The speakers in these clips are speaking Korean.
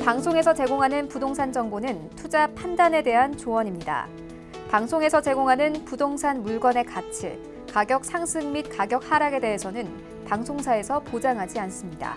방송에서 제공하는 부동산 정보는 투자 판단에 대한 조언입니다. 방송에서 제공하는 부동산 물건의 가치, 가격 상승 및 가격 하락에 대해서는 방송사에서 보장하지 않습니다.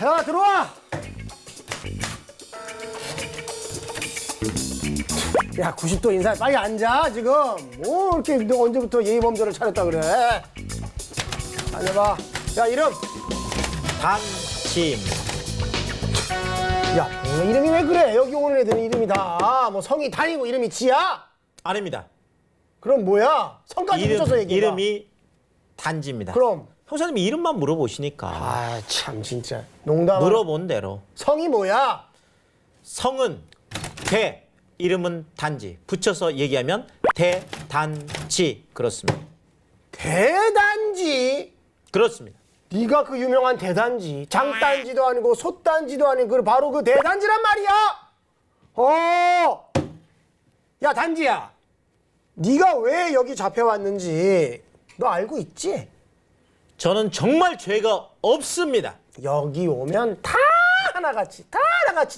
야, 들어와! 야, 90도 인사, 빨리 앉아, 지금. 뭐, 이렇게 너 언제부터 예의범절을 차렸다 그래? 앉아봐. 야, 이름! 단침. 야, 뭐 이름이 왜 그래? 여기 오는 애들은 이름이 다. 뭐, 성이 단이고 이름이 지야? 아닙니다. 그럼 뭐야? 성까지 붙여서 얘기해. 이름이 단지입니다. 그럼? 형사님이 이름만 물어보시니까 아, 참, 진짜. 농담. 물어본 대로 성이 뭐야? 성은 대, 이름은 단지. 붙여서 얘기하면 대단지. 그렇습니다. 대단지? 그렇습니다. 네가 그 유명한 대단지, 장단지도 아니고 솥단지도 아니고 바로 그 대단지란 말이야. 야, 단지야, 네가 왜 여기 잡혀왔는지 너 알고 있지? 저는 정말 죄가 없습니다. 여기 오면 다 하나같이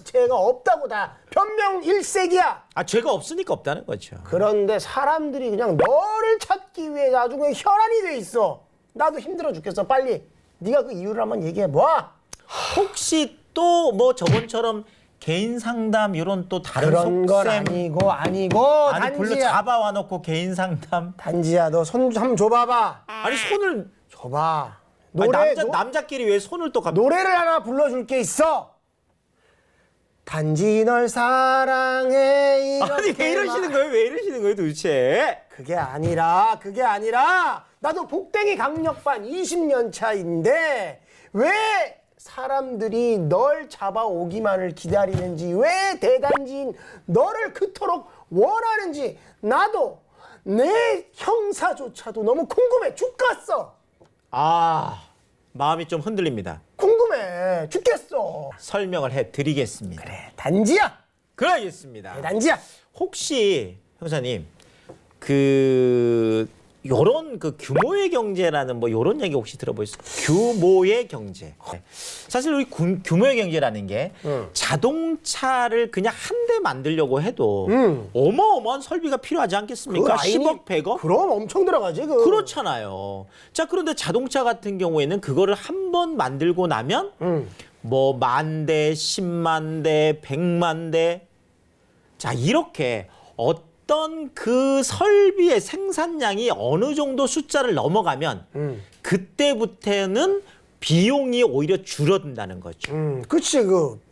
죄가 없다고 다 변명일색이야. 아, 죄가 없으니까 없다는 거죠. 그런데 사람들이 그냥 너를 찾기 위해 아주 그냥 혈안이 돼 있어. 나도 힘들어 죽겠어. 빨리 네가 그 이유를 한번 얘기해 봐. 혹시 또 뭐 저번처럼 개인 상담 이런 또 다른 그런 건 속셈 아니고 아니 불러 단지야. 잡아와 놓고 개인 상담. 단지야, 너 손 한번 줘봐봐. 아니 손을 줘봐. 아니, 남자끼리 왜 손을 또 노래를 하나 불러줄 게 있어. 단지 널 사랑해. 아니 왜 이러시는 거예요? 왜 이러시는 거예요 도대체? 그게 아니라 나도 복댕이 강력반 20년 차인데 왜 사람들이 널 잡아오기만을 기다리는지, 왜 대단지인 너를 그토록 원하는지 나도 내 형사조차도 너무 궁금해 죽겠어. 아, 마음이 좀 흔들립니다. 궁금해 죽겠어. 설명을 해드리겠습니다. 그래, 단지야. 그러겠습니다. 단지야. 혹시 형사님 요런 그 규모의 경제라는 뭐 요런 얘기 혹시 들어보셨어요? 규모의 경제. 네. 사실 우리 규모의 경제라는 게 자동차를 그냥 한 대 만들려고 해도 어마어마한 설비가 필요하지 않겠습니까? 10억, 100억? 그럼 엄청 들어가지. 그렇잖아요. 자, 그런데 자동차 같은 경우에는 그거를 한 번 만들고 나면 뭐 10,000대, 100,000대, 100,000대. 자, 이렇게 어떤 그 설비의 생산량이 어느 정도 숫자를 넘어가면 그때부터는 비용이 오히려 줄어든다는 거죠. 그치,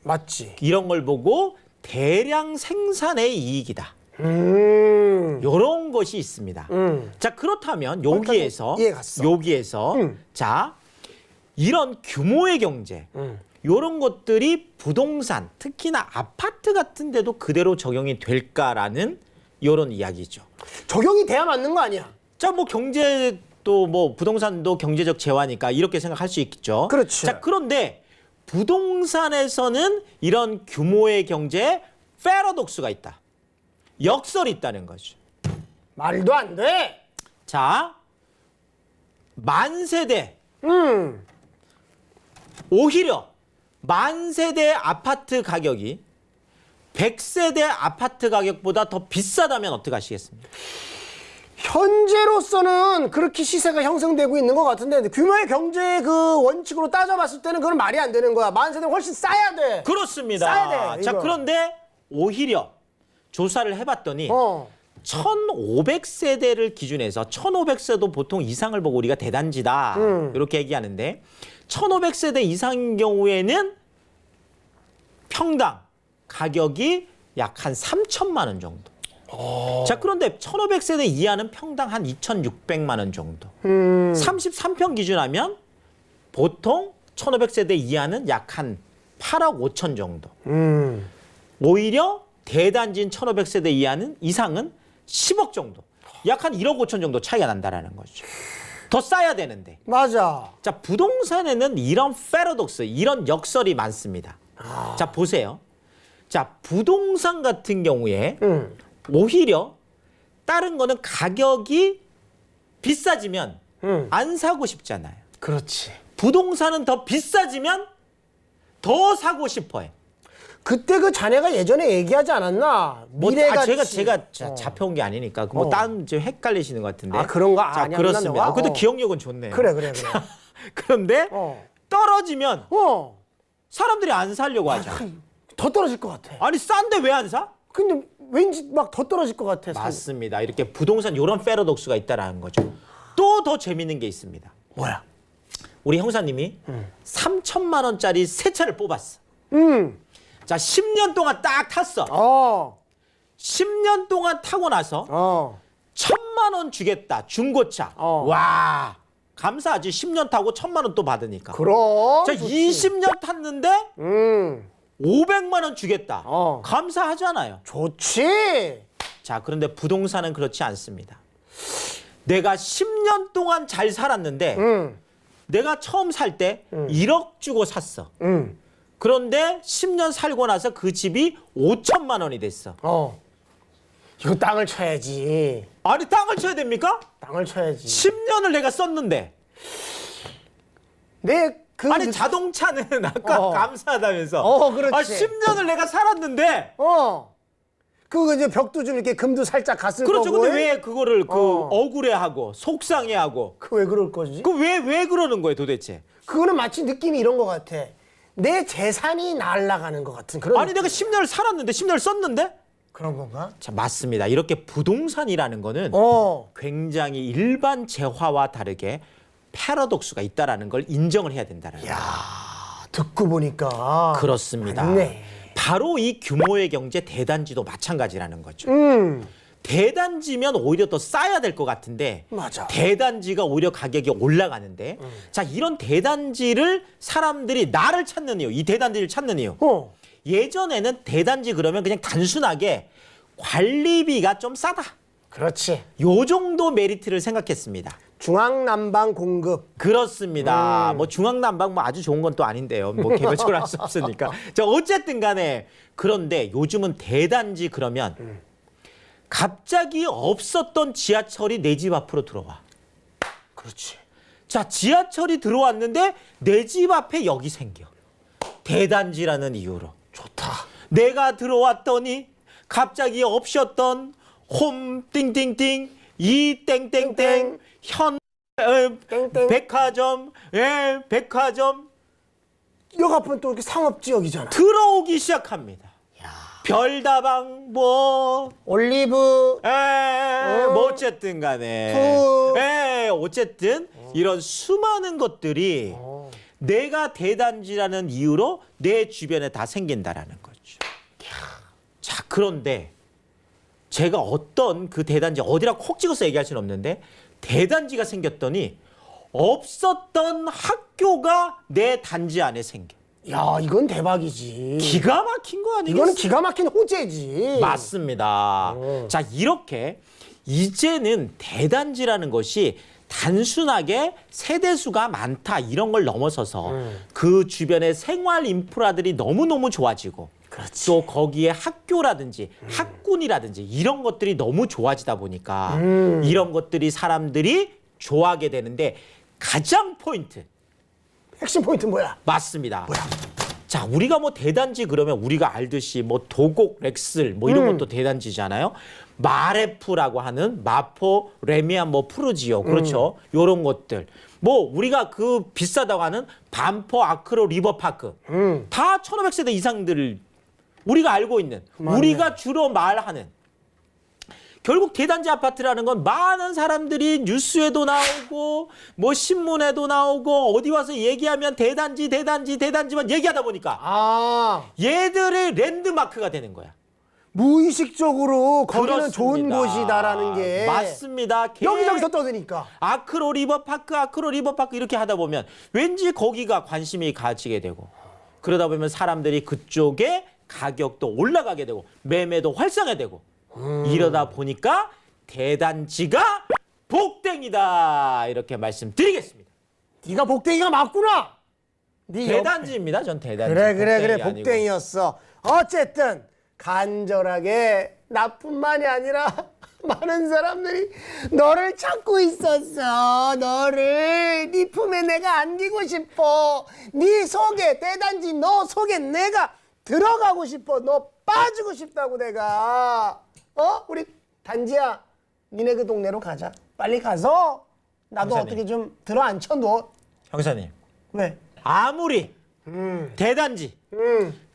맞지. 이런 걸 보고 대량 생산의 이익이다. 이런 것이 있습니다. 자, 그렇다면 여기에서 자, 이런 규모의 경제, 이런 것들이 부동산, 특히나 아파트 같은 데도 그대로 적용이 될까라는 이런 이야기죠. 적용이 돼야 맞는 거 아니야? 자, 뭐 경제도 뭐 부동산도 경제적 재화니까 이렇게 생각할 수 있겠죠. 그렇지. 자, 그런데 부동산에서는 이런 규모의 경제에 패러독스가 있다. 역설이 있다는 거죠. 말도 안 돼. 자, 만세대. 오히려 만세대 아파트 가격이 100세대 아파트 가격보다 더 비싸다면 어떻게 하시겠습니까? 현재로서는 그렇게 시세가 형성되고 있는 것 같은데 규모의 경제 그 원칙으로 따져봤을 때는 그건 말이 안 되는 거야. 만세대는 훨씬 싸야 돼. 그렇습니다. 싸야 돼. 자, 이거. 그런데 오히려 조사를 해봤더니 1,500세대를 기준해서 1,500세도 보통 이상을 보고 우리가 대단지다 이렇게 얘기하는데 1,500세대 이상인 경우에는 평당 가격이 약 한 3천만 원 정도. 자, 그런데 1,500세대 이하는 평당 한 2,600만 원 정도. 33평 기준하면 보통 1,500세대 이하는 약 한 8억 5천 정도. 오히려 대단지인 1,500세대 이상은 10억 정도. 약 한 1억 5천 정도 차이가 난다라는 거죠. 더 싸야 되는데. 맞아. 자, 부동산에는 이런 패러독스, 이런 역설이 많습니다. 자, 보세요. 자, 부동산 같은 경우에 오히려 다른 거는 가격이 비싸지면 안 사고 싶잖아요. 그렇지. 부동산은 더 비싸지면 더 사고 싶어해. 그때 그 자네가 예전에 얘기하지 않았나? 미래같이. 제가 잡혀온 게 아니니까 뭐 딴 좀 헷갈리시는 것 같은데. 아, 그런 거 자, 아니야? 그렇습니다. 너가? 그래도 기억력은 좋네요. 그래. 그런데 떨어지면 사람들이 안 사려고 하죠. 더 떨어질 것 같아. 아니 싼데 왜 안 사? 근데 왠지 막 더 떨어질 것 같아. 맞습니다. 이렇게 부동산 이런 패러독스가 있다라는 거죠. 또 더 재밌는 게 있습니다. 뭐야? 우리 형사님이 3천만 원짜리 새 차를 뽑았어. 자, 10년 동안 딱 탔어. 10년 동안 타고 나서 1,000만 원 주겠다. 중고차. 와, 감사하지. 10년 타고 1,000만 원 또 받으니까. 그럼. 자, 좋지. 20년 탔는데 500만 원 주겠다. 감사하잖아요. 좋지. 자, 그런데 부동산은 그렇지 않습니다. 내가 10년 동안 잘 살았는데 내가 처음 살 때 1억 주고 샀어. 그런데 10년 살고 나서 그 집이 5천만 원이 됐어. 이거 땅을 쳐야지. 아니, 땅을 쳐야 됩니까? 땅을 쳐야지. 10년을 내가 썼는데. 아니, 자동차는 아까 감사하다면서. 그렇지. 아, 10년을 내가 살았는데. 그거 이제 벽도 좀 이렇게 금도 살짝 갔을 그렇죠. 거고. 근데 왜 그거를 억울해하고 속상해하고. 그 왜 그럴 거지? 왜 그러는 거예요, 도대체? 그거는 마치 느낌이 이런 것 같아. 내 재산이 날아가는 것 같은 그런. 아니, 내가 10년을 살았는데, 10년을 썼는데? 그런 건가? 자, 맞습니다. 이렇게 부동산이라는 거는 굉장히 일반 재화와 다르게 패러독스가 있다라는 걸 인정을 해야 된다는 거예요. 듣고 보니까. 그렇습니다. 맞네. 바로 이 규모의 경제 대단지도 마찬가지라는 거죠. 대단지면 오히려 더 싸야 될 것 같은데 맞아. 대단지가 오히려 가격이 올라가는데 자, 이런 대단지를 사람들이 나를 찾는 이유, 이 대단지를 찾는 이유. 예전에는 대단지 그러면 그냥 단순하게 관리비가 좀 싸다. 그렇지. 요 정도 메리트를 생각했습니다. 중앙난방 공급. 그렇습니다. 뭐 중앙난방 뭐 아주 좋은 건 또 아닌데요. 뭐 개별적으로 할 수 없으니까. 자, 어쨌든 간에 그런데 요즘은 대단지 그러면 갑자기 없었던 지하철이 내 집 앞으로 들어와. 그렇지. 자, 지하철이 들어왔는데 내 집 앞에 역이 생겨. 대단지라는 이유로. 좋다. 내가 들어왔더니 갑자기 없었던 홈 띵띵띵 이 땡땡땡 현 땡땡. 백화점 백화점 역 앞은 또 이렇게 상업지역이잖아. 들어오기 시작합니다. 별다방 뭐 올리브. 뭐 어쨌든 간에 어쨌든 이런 수많은 것들이 내가 대단지라는 이유로 내 주변에 다 생긴다라는 거죠. 자, 그런데 제가 어떤 그 대단지 어디라고 콕 찍어서 얘기할 수는 없는데 대단지가 생겼더니 없었던 학교가 내 단지 안에 생겨. 야, 이건 대박이지. 기가 막힌 거 아니겠어요? 이거는 기가 막힌 호재지. 맞습니다. 자, 이렇게 이제는 대단지라는 것이 단순하게 세대수가 많다 이런 걸 넘어서서 그 주변의 생활 인프라들이 너무너무 좋아지고 그렇지. 또 거기에 학교라든지 학군이라든지 이런 것들이 너무 좋아지다 보니까 이런 것들이 사람들이 좋아하게 되는데 가장 포인트 핵심 포인트 뭐야? 맞습니다. 자, 우리가 뭐 대단지 그러면 우리가 알듯이 뭐 도곡, 렉슬 뭐 이런 것도 대단지잖아요. 마레프라고 하는 마포, 레미안, 뭐 푸르지오 그렇죠. 요런 것들. 뭐 우리가 그 비싸다고 하는 반포, 아크로, 리버파크 다 1500세대 이상들을 우리가 알고 있는 맞네. 우리가 주로 말하는 결국 대단지 아파트라는 건 많은 사람들이 뉴스에도 나오고 뭐 신문에도 나오고 어디 와서 얘기하면 대단지만 얘기하다 보니까 얘들의 랜드마크가 되는 거야. 무의식적으로 거기는 그렇습니다. 좋은 곳이다라는 게 맞습니다. 여기저기서 떠드니까. 아크로 리버파크 이렇게 하다 보면 왠지 거기가 관심이 가지게 되고 그러다 보면 사람들이 그쪽에 가격도 올라가게 되고 매매도 활성화되고 이러다 보니까 대단지가 복댕이 복댕이다 이렇게 말씀드리겠습니다. 네가 복댕이가 맞구나. 네 대단지입니다. 전 대단지. 그래 복댕이 아니고. 복댕이였어. 어쨌든 간절하게 나뿐만이 아니라 많은 사람들이 너를 찾고 있었어. 너를 네 품에 내가 안기고 싶어. 네 속에 대단지 너 속에 내가 들어가고 싶어. 너 빠지고 싶다고 내가. 우리 단지야 니네 그 동네로 가자. 빨리 가서 나도 형사님. 어떻게 좀 들어앉혀 너. 형사님 왜? 아무리 대단지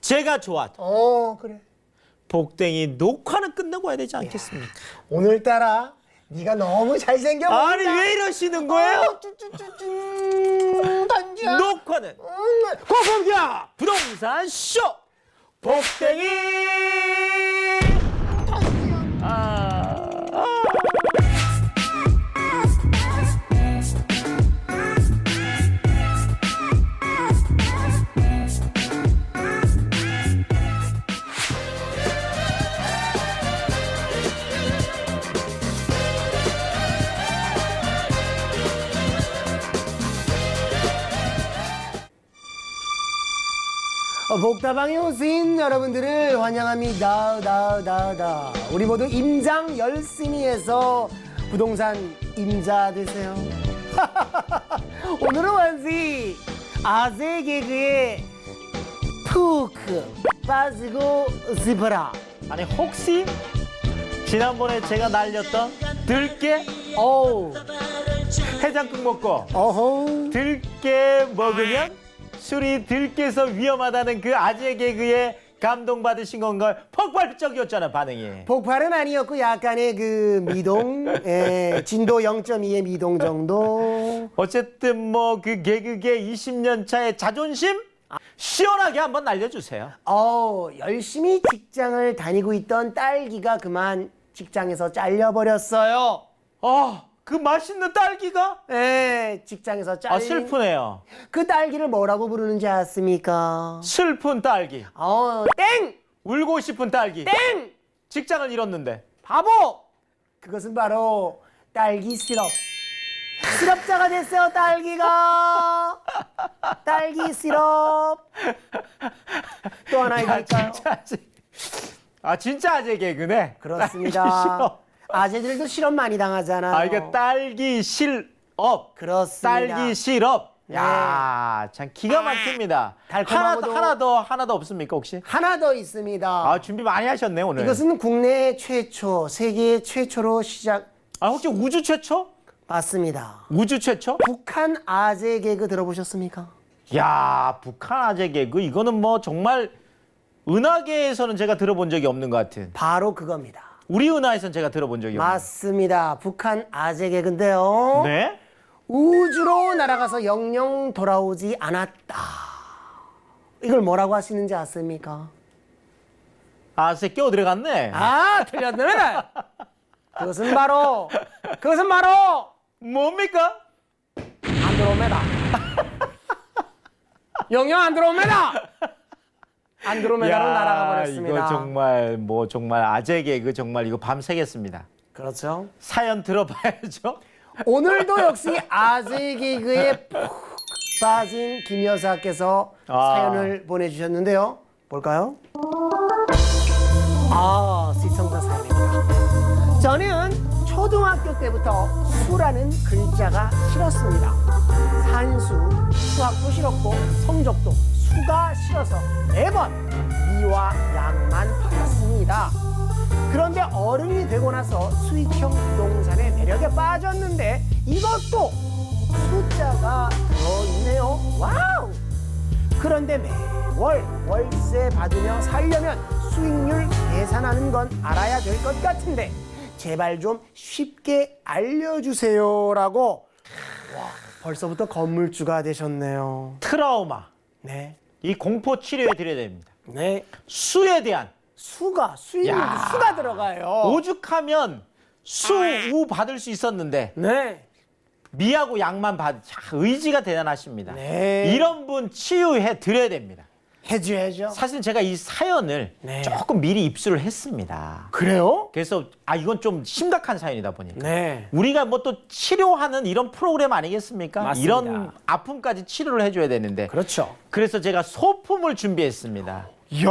제가 좋아도 그래. 복댕이 녹화는 끝내고 와야 되지 않겠습니까? 오늘따라 네가 너무 잘생겨 아니 보인다. 왜 이러시는 거예요? 단지야. 녹화는 고봉자. 부동산 쇼 복댕이. 복다방에 오신 여러분들을 환영합니다. 우리 모두 임장 열심히 해서 부동산 임자 되세요. 오늘은 완시 아재 개그의 푹 빠지고 싶어라. 아니 혹시 지난번에 제가 날렸던 들깨 어우, 해장국 먹고 어허. 들깨 먹으면 술이 들깨서 위험하다는 그 아재 개그에 감동받으신 건가요? 폭발적이었잖아 반응이. 폭발은 아니었고 약간의 그 미동, 진도 0.2의 미동 정도. 어쨌든 뭐 그 개그계 20년 차의 자존심 시원하게 한번 날려주세요. 열심히 직장을 다니고 있던 딸기가 그만 직장에서 잘려버렸어요. 그 맛있는 딸기가? 직장에서 잘린 슬프네요. 그 딸기를 뭐라고 부르는지 아십니까? 슬픈 딸기. 땡! 울고 싶은 딸기. 땡! 직장을 잃었는데. 바보! 그것은 바로 딸기 시럽. 시럽자가 됐어요, 딸기가. 딸기 시럽. 또 하나 해볼까요? 진짜 아재 개그네. 그렇습니다. 딸기 시럽. 아재들도 시럽 많이 당하잖아요. 이게 딸기 시럽. 그렇습니다. 딸기 시럽. 네. 야, 참 기가 막힙니다. 달콤하고도 하나도 없습니까 혹시? 하나 더 있습니다. 준비 많이 하셨네 오늘. 이것은 국내 최초, 세계 최초로 시작. 혹시 우주 최초? 맞습니다. 우주 최초? 북한 아재 개그 들어보셨습니까? 야, 북한 아재 개그 이거는 뭐 정말 은하계에서는 제가 들어본 적이 없는 것 같은. 바로 그겁니다. 우리 은하에서는 제가 들어본 적이 없는. 맞습니다. 북한 아재 개그인데요. 네? 우주로 날아가서 영영 돌아오지 않았다. 이걸 뭐라고 하시는지 아십니까? 새 끼어 들어갔네. 틀렸네. 그것은 바로 뭡니까? 안드로메다. 영영 안드로메다. 안드로메다로 날아가 버렸습니다. 이거 정말 아재 개그 정말 이거 밤새겠습니다. 그렇죠. 사연 들어봐야죠. 오늘도 역시 아재 개그에 푹 빠진 김 여사께서 사연을 보내주셨는데요. 볼까요? 시청자 사연입니다. 저는 초등학교 때부터 수라는 글자가 싫었습니다. 산수, 수학도 싫었고 성적도 수가 싫어서 매번 미와 양만 받았습니다. 그런데 어른이 되고 나서 수익형 부동산의 매력에 빠졌는데 이것도 숫자가 들어있네요. 와우! 그런데 매월 월세 받으며 살려면 수익률 계산하는 건 알아야 될 것 같은데 제발 좀 쉽게 알려주세요라고. 벌써부터 건물주가 되셨네요. 트라우마. 네. 이 공포 치료해 드려야 됩니다. 네. 수에 대한 수익률 수가 들어가요. 오죽하면 수 받을 수 있었는데 네. 미하고 양만 의지가 대단하십니다. 네. 이런 분 치유해 드려야 됩니다. 해줘야죠. 사실 제가 이 사연을 네. 조금 미리 입수를 했습니다. 그래요? 그래서 이건 좀 심각한 사연이다 보니까 네. 우리가 뭐 또 치료하는 이런 프로그램 아니겠습니까? 맞습니다. 이런 아픔까지 치료를 해줘야 되는데 그렇죠. 그래서 제가 소품을 준비했습니다. 이야,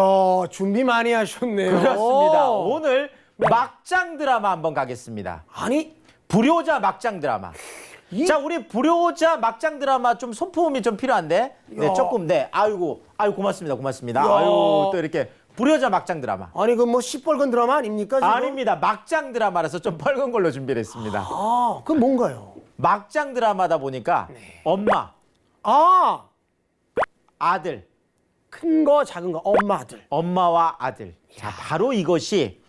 준비 많이 하셨네요. 그렇습니다. 오늘 막장 드라마 한번 가겠습니다. 아니, 불효자 막장 드라마. 자, 우리 불효자 막장 드라마 좀 소품이 좀 필요한데. 네, 야. 조금 네. 아이고 고맙습니다. 고맙습니다. 야. 아유, 또 이렇게 불효자 막장 드라마. 아니 그 뭐 시뻘건 드라마 아닙니까 지금? 아닙니다. 막장 드라마라서 좀 빨간 걸로 준비를 했습니다. 아, 그건 뭔가요? 막장 드라마다 보니까 엄마, 아, 아들, 큰 거 작은 거 엄마들. 엄마와 아들. 자, 바로 이것이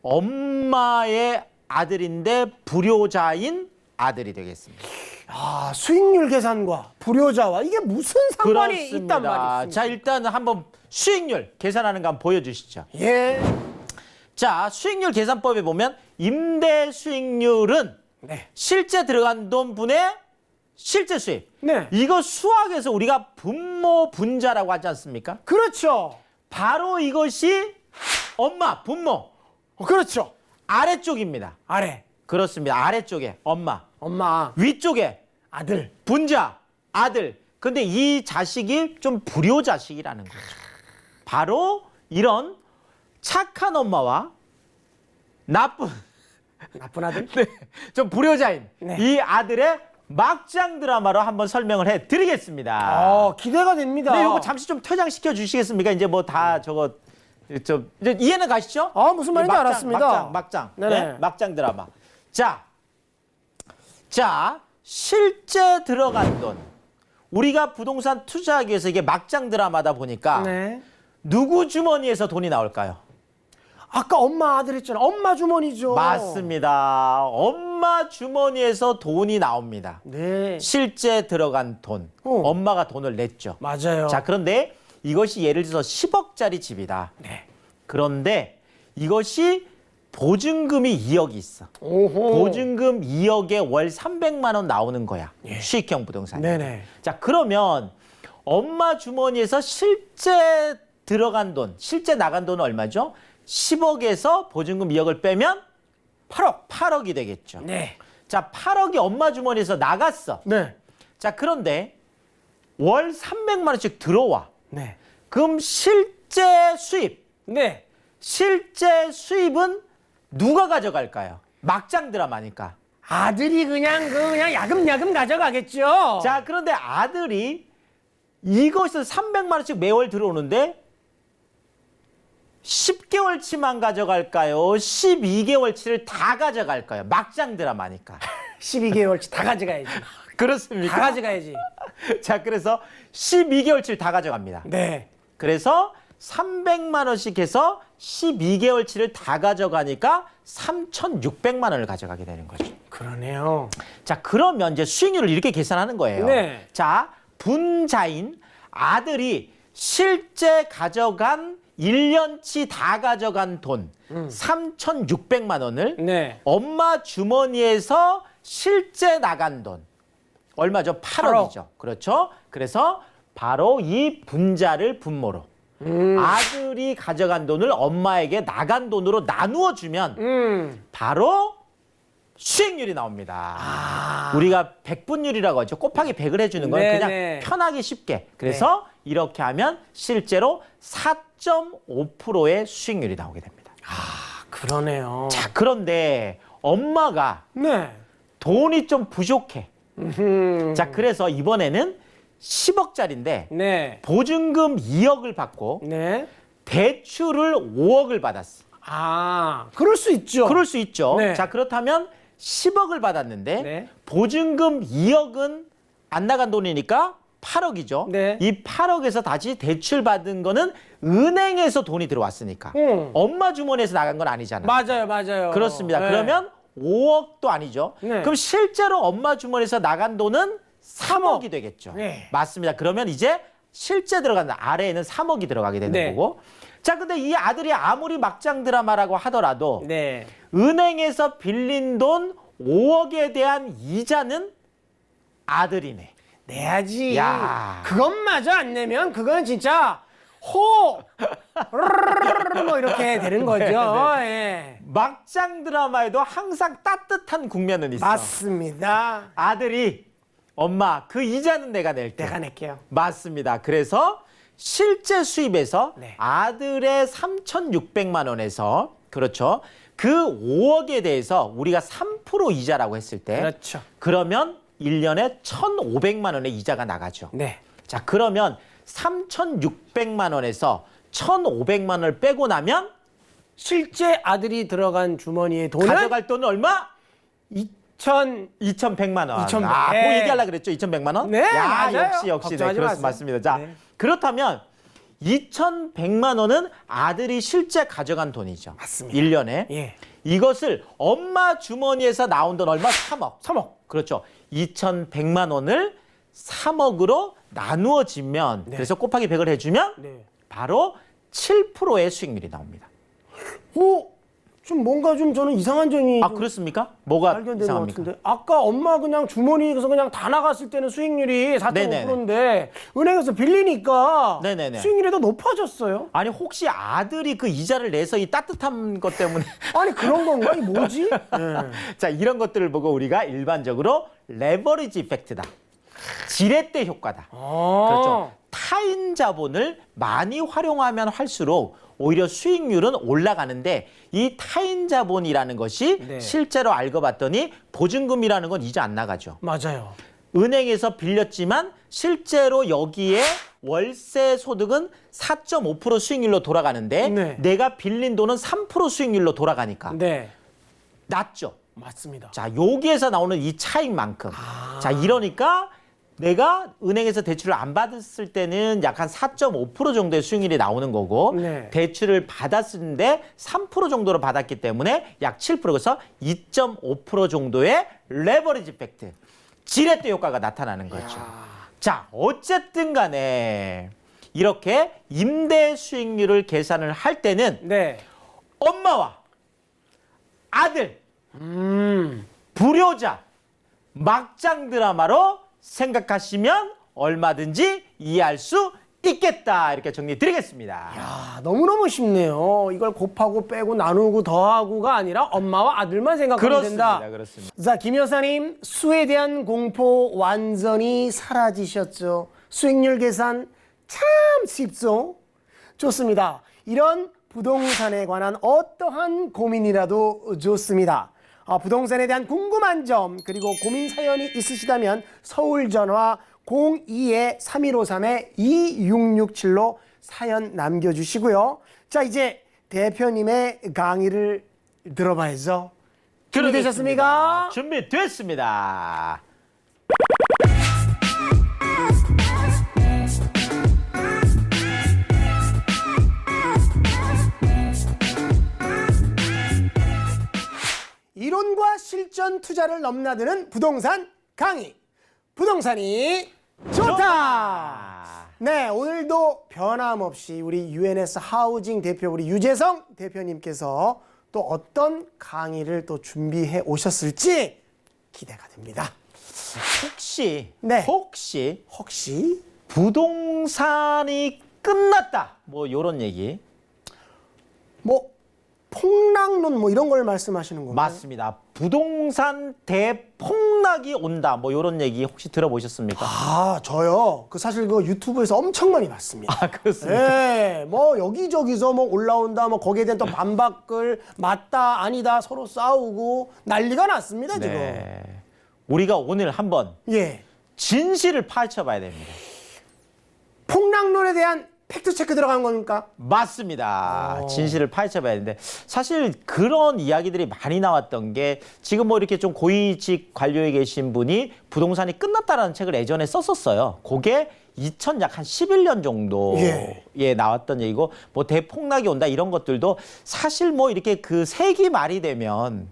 엄마의 아들인데 불효자인 아들이 되겠습니다. 아, 수익률 계산과 불효자와 이게 무슨 상관이 있단 말이죠? 자, 일단 한번 수익률 계산하는 거 한번 보여주시죠. 예. 자, 수익률 계산법에 보면 임대 수익률은 네. 실제 들어간 돈 분의 실제 수입. 네. 이거 수학에서 우리가 분모 분자라고 하지 않습니까? 그렇죠. 바로 이것이 엄마, 분모 그렇죠. 아래쪽입니다. 아래 그렇습니다. 아래쪽에 엄마, 엄마, 위쪽에 아들. 분자, 아들. 근데 이 자식이 좀 불효 자식이라는 거죠. 바로 이런 착한 엄마와 나쁜 아들. 네, 좀 불효자인 네. 이 아들의 막장 드라마로 한번 설명을 해드리겠습니다. 기대가 됩니다. 네, 이거 잠시 좀 퇴장시켜 주시겠습니까? 이제 뭐 다 저거 좀 이제 이해는 가시죠? 아, 무슨 말인지 막장, 알았습니다. 막장. 네네. 네, 막장 드라마. 자, 실제 들어간 돈. 우리가 부동산 투자하기 위해서 이게 막장 드라마다 보니까 네. 누구 주머니에서 돈이 나올까요? 아까 엄마 아들 했잖아. 엄마 주머니죠. 맞습니다. 엄마 주머니에서 돈이 나옵니다. 네. 실제 들어간 돈. 엄마가 돈을 냈죠. 맞아요. 자, 그런데 이것이 예를 들어서 10억짜리 집이다. 네. 그런데 이것이 보증금이 2억이 있어. 오호. 보증금 2억에 월 300만 원 나오는 거야. 수익형 부동산. 네네. 자, 그러면 엄마 주머니에서 실제 들어간 돈, 실제 나간 돈은 얼마죠? 10억에서 보증금 2억을 빼면 8억이 되겠죠. 네. 자, 8억이 엄마 주머니에서 나갔어. 네. 자, 그런데 월 300만 원씩 들어와. 네. 그럼 실제 수입, 네. 실제 수입은 누가 가져갈까요? 막장 드라마니까. 아들이 그냥 야금야금 가져가겠죠. 자, 그런데 아들이 이것을 300만 원씩 매월 들어오는데 10개월치만 가져갈까요? 12개월치를 다 가져갈까요? 막장 드라마니까. 12개월치 다 가져가야지. 그렇습니까? 다 가져가야지. 자, 그래서 12개월치를 다 가져갑니다. 네. 그래서 300만 원씩 해서 12개월치를 다 가져가니까 3,600만 원을 가져가게 되는 거죠. 그러네요. 자, 그러면 이제 수익률을 이렇게 계산하는 거예요. 네. 자, 분자인 아들이 실제 가져간 1년치 다 가져간 돈 3,600만 원을 네. 엄마 주머니에서 실제 나간 돈 얼마죠? 8억이죠. 그렇죠? 그래서 바로 이 분자를 분모로 아들이 가져간 돈을 엄마에게 나간 돈으로 나누어 주면 바로 수익률이 나옵니다. 우리가 백분율이라고 하죠. 곱하기 100을 해주는 건 네네. 그냥 편하기 쉽게. 그래서 이렇게 하면 실제로 4.5%의 수익률이 나오게 됩니다. 그러네요. 자, 그런데 엄마가 네. 돈이 좀 부족해. 자, 그래서 이번에는 10억짜리인데 네. 보증금 2억을 받고 네. 대출을 5억을 받았어. 그럴 수 있죠. 그럴 수 있죠. 네. 자, 그렇다면 10억을 받았는데 네. 보증금 2억은 안 나간 돈이니까 8억이죠. 네. 이 8억에서 다시 대출 받은 거는 은행에서 돈이 들어왔으니까. 엄마 주머니에서 나간 건 아니잖아. 맞아요. 그렇습니다. 네. 그러면 5억도 아니죠. 네. 그럼 실제로 엄마 주머니에서 나간 돈은 3억이 되겠죠. 네. 맞습니다. 그러면 이제 실제 들어간 아래에는 3억이 들어가게 되는 네. 거고. 자, 근데 이 아들이 아무리 막장 드라마라고 하더라도 네. 은행에서 빌린 돈 5억에 대한 이자는 아들이네. 내야지. 야. 그것마저 안 내면 그건 진짜 호! 뭐 이렇게 되는 거죠. 예. 막장 드라마에도 항상 따뜻한 국면은 있어. 맞습니다. 아들이 엄마 그 이자는 내가 낼게. 내가 낼게요. 맞습니다. 그래서 실제 수입에서 네. 아들의 3,600만 원에서 그렇죠. 그 5억에 대해서 우리가 3% 이자라고 했을 때 그렇죠. 그러면 1년에 1,500만 원의 이자가 나가죠. 네. 자, 그러면 3,600만 원에서 1,500만 원을 빼고 나면 실제 아들이 들어간 주머니에 돈은 가져갈 돈은 얼마? 2,100만 2,100만 원. 2,100. 아, 네. 그 얘기하려고 그랬죠. 2,100만 원? 네, 야, 맞아요. 역시 네, 걱정하지 그렇습니다. 마세요. 맞습니다. 자, 네. 그렇다면 2,100만 원은 아들이 실제 가져간 돈이죠. 맞습니다. 1년에. 예. 이것을 엄마 주머니에서 나온 돈 얼마? 3억. 3억. 그렇죠. 2,100만 원을 3억으로 나누어지면 네. 그래서 곱하기 100을 해주면 네. 바로 7%의 수익률이 나옵니다. 좀 뭔가 좀 저는 이상한 점이 아, 좀 그렇습니까? 뭐가 발견되는 것 이상합니까? 같은데. 아까 엄마 그냥 주머니에서 그냥 다 나갔을 때는 수익률이 4.5%인데 은행에서 빌리니까 네네네. 수익률이 더 높아졌어요. 아니 혹시 아들이 그 이자를 내서 이 따뜻한 것 때문에 아니 그런 건가? 이 뭐지? 네. 자, 이런 것들을 보고 우리가 일반적으로 레버리지 이펙트다. 지렛대 효과다. 그렇죠. 타인 자본을 많이 활용하면 할수록 오히려 수익률은 올라가는데 이 타인 자본이라는 것이 네. 실제로 알고 봤더니 보증금이라는 건 이자 안 나가죠. 맞아요. 은행에서 빌렸지만 실제로 여기에 월세 소득은 4.5% 수익률로 돌아가는데 네. 내가 빌린 돈은 3% 수익률로 돌아가니까 네. 낮죠. 맞습니다. 자, 여기에서 나오는 이 차익만큼. 자, 이러니까 내가 은행에서 대출을 안 받았을 때는 약 한 4.5% 정도의 수익률이 나오는 거고 네. 대출을 받았는데 3% 정도로 받았기 때문에 약 7% 그래서 2.5% 정도의 레버리지 이펙트. 지렛대 효과가 나타나는 거죠. 자, 어쨌든 간에 이렇게 임대 수익률을 계산을 할 때는 네. 엄마와 아들 불효자 막장 드라마로 생각하시면 얼마든지 이해할 수 있겠다. 이렇게 정리 드리겠습니다. 아, 너무너무 쉽네요. 이걸 곱하고 빼고 나누고 더하고가 아니라 엄마와 아들만 생각하면 된다. 그렇습니다. 자, 김 여사님, 수에 대한 공포 완전히 사라지셨죠. 수익률 계산 참 쉽죠. 좋습니다. 이런 부동산에 관한 어떠한 고민이라도 좋습니다. 부동산에 대한 궁금한 점 그리고 고민 사연이 있으시다면 서울 전화 02-3153-2667로 사연 남겨주시고요. 자, 이제 대표님의 강의를 들어봐야죠. 준비되셨습니까? 준비됐습니다. 이론과 실전 투자를 넘나드는 부동산 강의. 부동산이 좋다. 네, 오늘도 변함없이 우리 UNS 하우징 대표 우리 유재성 대표님께서 또 어떤 강의를 또 준비해 오셨을지 기대가 됩니다. 혹시 네. 혹시 부동산이 끝났다. 뭐 요런 얘기. 뭐 폭락론 뭐 이런 걸 말씀하시는 건가요? 맞습니다. 부동산 대폭락이 온다. 뭐 요런 얘기 혹시 들어보셨습니까? 저요. 사실 유튜브에서 엄청 많이 봤습니다. 아, 그렇습니다. 네, 뭐 여기저기서 뭐 올라온다, 뭐 거기에 대한 또 반박글 맞다, 아니다 서로 싸우고 난리가 났습니다 지금. 네. 우리가 오늘 한번 예, 진실을 파헤쳐봐야 됩니다. 폭락론에 대한 팩트 체크 들어간 겁니까? 맞습니다. 진실을 파헤쳐봐야 되는데 사실 그런 이야기들이 많이 나왔던 게 지금 뭐 이렇게 좀 고위직 관료에 계신 분이 부동산이 끝났다라는 책을 예전에 썼었어요. 그게 2000약 한 11년 정도에 나왔던 얘기고 뭐 대폭락이 온다 이런 것들도 사실 뭐 이렇게 그 세기 말이 되면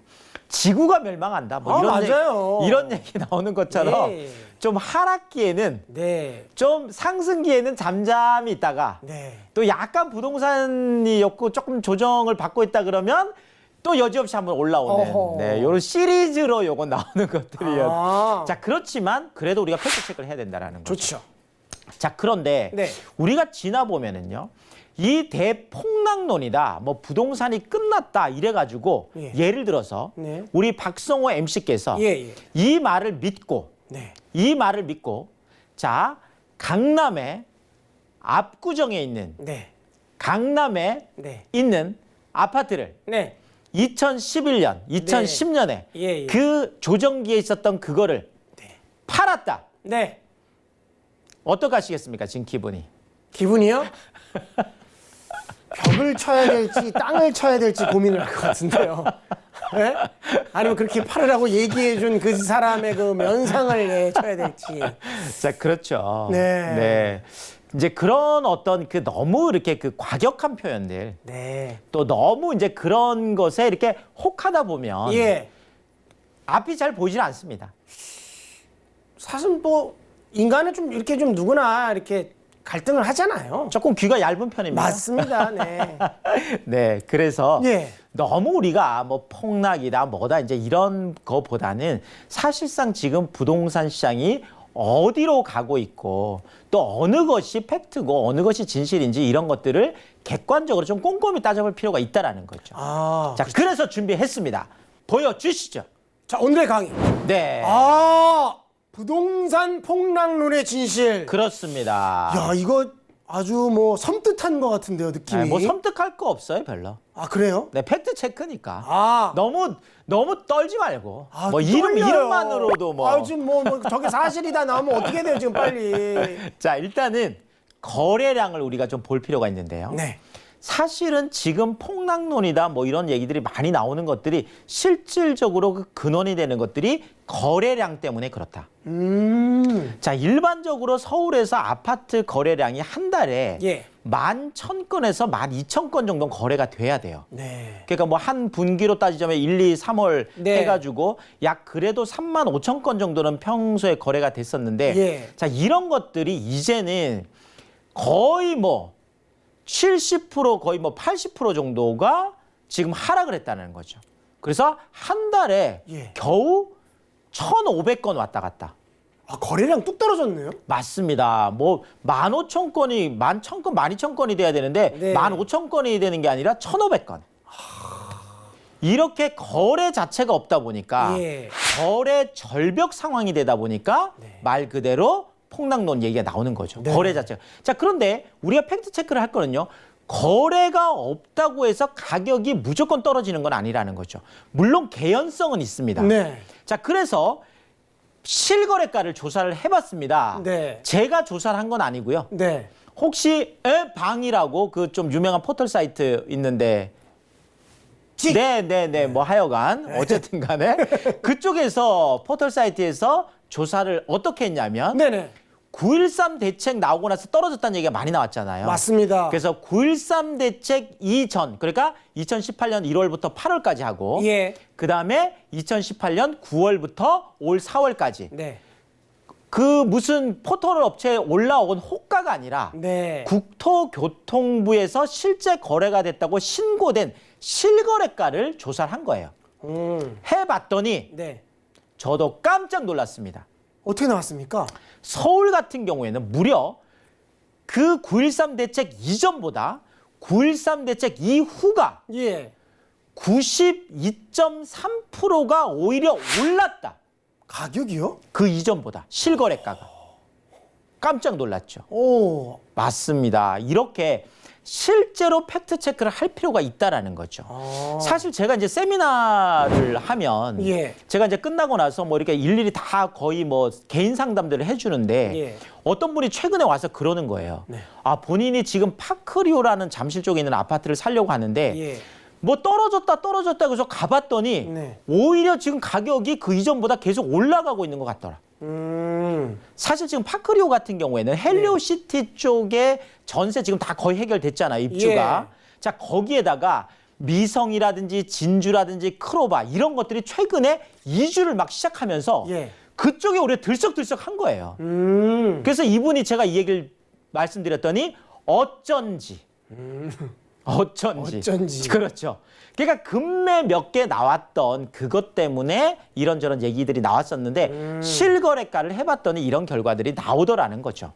지구가 멸망한다 뭐 맞아요. 이런 얘기 나오는 것처럼 네. 좀 하락기에는 네, 좀 상승기에는 잠잠히 있다가 네. 또 약간 부동산이었고 조금 조정을 받고 있다 그러면 또 여지없이 한번 올라오는 어허. 네, 이런 시리즈로 요거 나오는 것들이요. 아. 자, 그렇지만 그래도 우리가 팩트 체크를 해야 된다라는 거죠. 좋죠. 자, 그런데 네. 우리가 지나보면은요. 이 대폭락론이다. 뭐 부동산이 끝났다 이래가지고 예. 예를 들어서 네. 우리 박성호 MC께서 예, 예. 이 말을 믿고 네. 자, 강남의 압구정에 있는 네. 강남에 네. 있는 아파트를 네. 2011년, 2010년에 예, 예. 그 조정기에 있었던 그거를 팔았다. 네. 어떡하시겠습니까? 지금 기분이. 기분이요? 벽을 쳐야 될지 땅을 쳐야 될지 고민을 할 것 같은데요. 네? 아니면 그렇게 팔으라고 얘기해 준 그 사람의 그 면상을 쳐야 될지. 자, 그렇죠. 네. 네. 이제 그런 어떤 그 너무 이렇게 그 과격한 표현들 네. 또 너무 이제 그런 것에 이렇게 혹하다 보면 예. 앞이 잘 보이질 않습니다. 사실 뭐 인간은 좀 이렇게 좀 누구나 이렇게 갈등을 하잖아요. 조금 귀가 얇은 편입니다. 맞습니다. 네. 네, 그래서 예. 너무 우리가 뭐 폭락이다 뭐다 이제 이런 거보다는 사실상 지금 부동산 시장이 어디로 가고 있고 또 어느 것이 팩트고 어느 것이 진실인지 이런 것들을 객관적으로 좀 꼼꼼히 따져볼 필요가 있다라는 거죠. 아. 자, 그래서 준비했습니다. 보여주시죠. 자, 오늘의 강의. 네, 아, 부동산 폭락론의 진실. 그렇습니다. 야, 이거 아주 뭐 섬뜩한 것 같은데요, 느낌이. 네, 뭐 섬뜩할 거 없어요, 별로. 아, 그래요? 네, 팩트 체크니까. 아. 너무 떨지 말고. 아, 뭐 떨려요. 이름만으로도 뭐. 아, 지금 뭐 저게 사실이다 나오면 어떻게 돼요, 지금 빨리. 자, 일단은 거래량을 우리가 좀 볼 필요가 있는데요. 네. 사실은 지금 폭락론이다 뭐 이런 얘기들이 많이 나오는 것들이 실질적으로 그 근원이 되는 것들이 거래량 때문에 그렇다. 자, 일반적으로 서울에서 아파트 거래량이 한 달에 예. 11,000건에서 12,000건 정도 거래가 돼야 돼요. 네. 그러니까 뭐 한 분기로 따지자면 1, 2, 3월 네. 해가지고 약 그래도 35,000건 정도는 평소에 거래가 됐었는데 예. 자, 이런 것들이 이제는 거의 뭐 70% 거의 뭐 80% 정도가 지금 하락을 했다는 거죠. 그래서 한 달에 예. 겨우 1,500건 왔다 갔다. 아, 거래량 뚝 떨어졌네요. 맞습니다. 뭐 15,000건이 11,000건, 12,000건이 돼야 되는데 네. 15,000건이 되는 게 아니라 1,500건. 이렇게 거래 자체가 없다 보니까 예. 거래 절벽 상황이 되다 보니까 말 그대로 폭락론 얘기가 나오는 거죠. 네. 거래 자체가. 자, 그런데 우리가 팩트 체크를 할 거는요. 거래가 없다고 해서 가격이 무조건 떨어지는 건 아니라는 거죠. 물론 개연성은 있습니다. 네. 자, 그래서 실거래가를 조사를 해봤습니다. 네. 제가 조사를 한 건 아니고요. 네. 혹시 방이라고 그 좀 유명한 포털 사이트 있는데 네, 뭐 하여간 어쨌든 간에 그쪽에서 포털 사이트에서 조사를 어떻게 했냐면 네네. 9.13 대책 나오고 나서 떨어졌다는 얘기가 많이 나왔잖아요. 맞습니다. 그래서 9.13 대책 이전, 그러니까 2018년 1월부터 8월까지 하고 예. 그다음에 2018년 9월부터 올 4월까지 네. 그 무슨 포털 업체에 올라온 호가가 아니라 네. 국토교통부에서 실제 거래가 됐다고 신고된 실거래가를 조사를 한 거예요. 해봤더니 네. 저도 깜짝 놀랐습니다. 어떻게 나왔습니까? 서울 같은 경우에는 무려 그 9.13 대책 이전보다 9.13 대책 이후가 예. 92.3%가 오히려 올랐다. 가격이요? 그 이전보다 실거래가가. 깜짝 놀랐죠. 오. 맞습니다. 이렇게 실제로 팩트 체크를 할 필요가 있다라는 거죠. 아. 사실 제가 이제 세미나를 하면 예. 제가 이제 끝나고 나서 뭐 이렇게 일일이 다 거의 뭐 개인 상담들을 해주는데 예. 어떤 분이 최근에 와서 그러는 거예요. 네. 아, 본인이 지금 파크리오라는 잠실 쪽에 있는 아파트를 살려고 하는데 예. 뭐 떨어졌다 해서 가봤더니 네. 오히려 지금 가격이 그 이전보다 계속 올라가고 있는 것 같더라. 사실 지금 파크리오 같은 경우에는 헬리오시티 쪽에 전세 지금 다 거의 해결됐잖아요, 입주가. 예. 자, 거기에다가 미성이라든지 진주라든지 크로바 이런 것들이 최근에 이주를 막 시작하면서 예. 그쪽에 오히려 들썩들썩한 거예요. 그래서 이분이 제가 이 얘기를 말씀드렸더니 어쩐지. 그렇죠. 그러니까 금매 몇 개 나왔던 그것 때문에 이런저런 얘기들이 나왔었는데 실거래가를 해봤더니 이런 결과들이 나오더라는 거죠.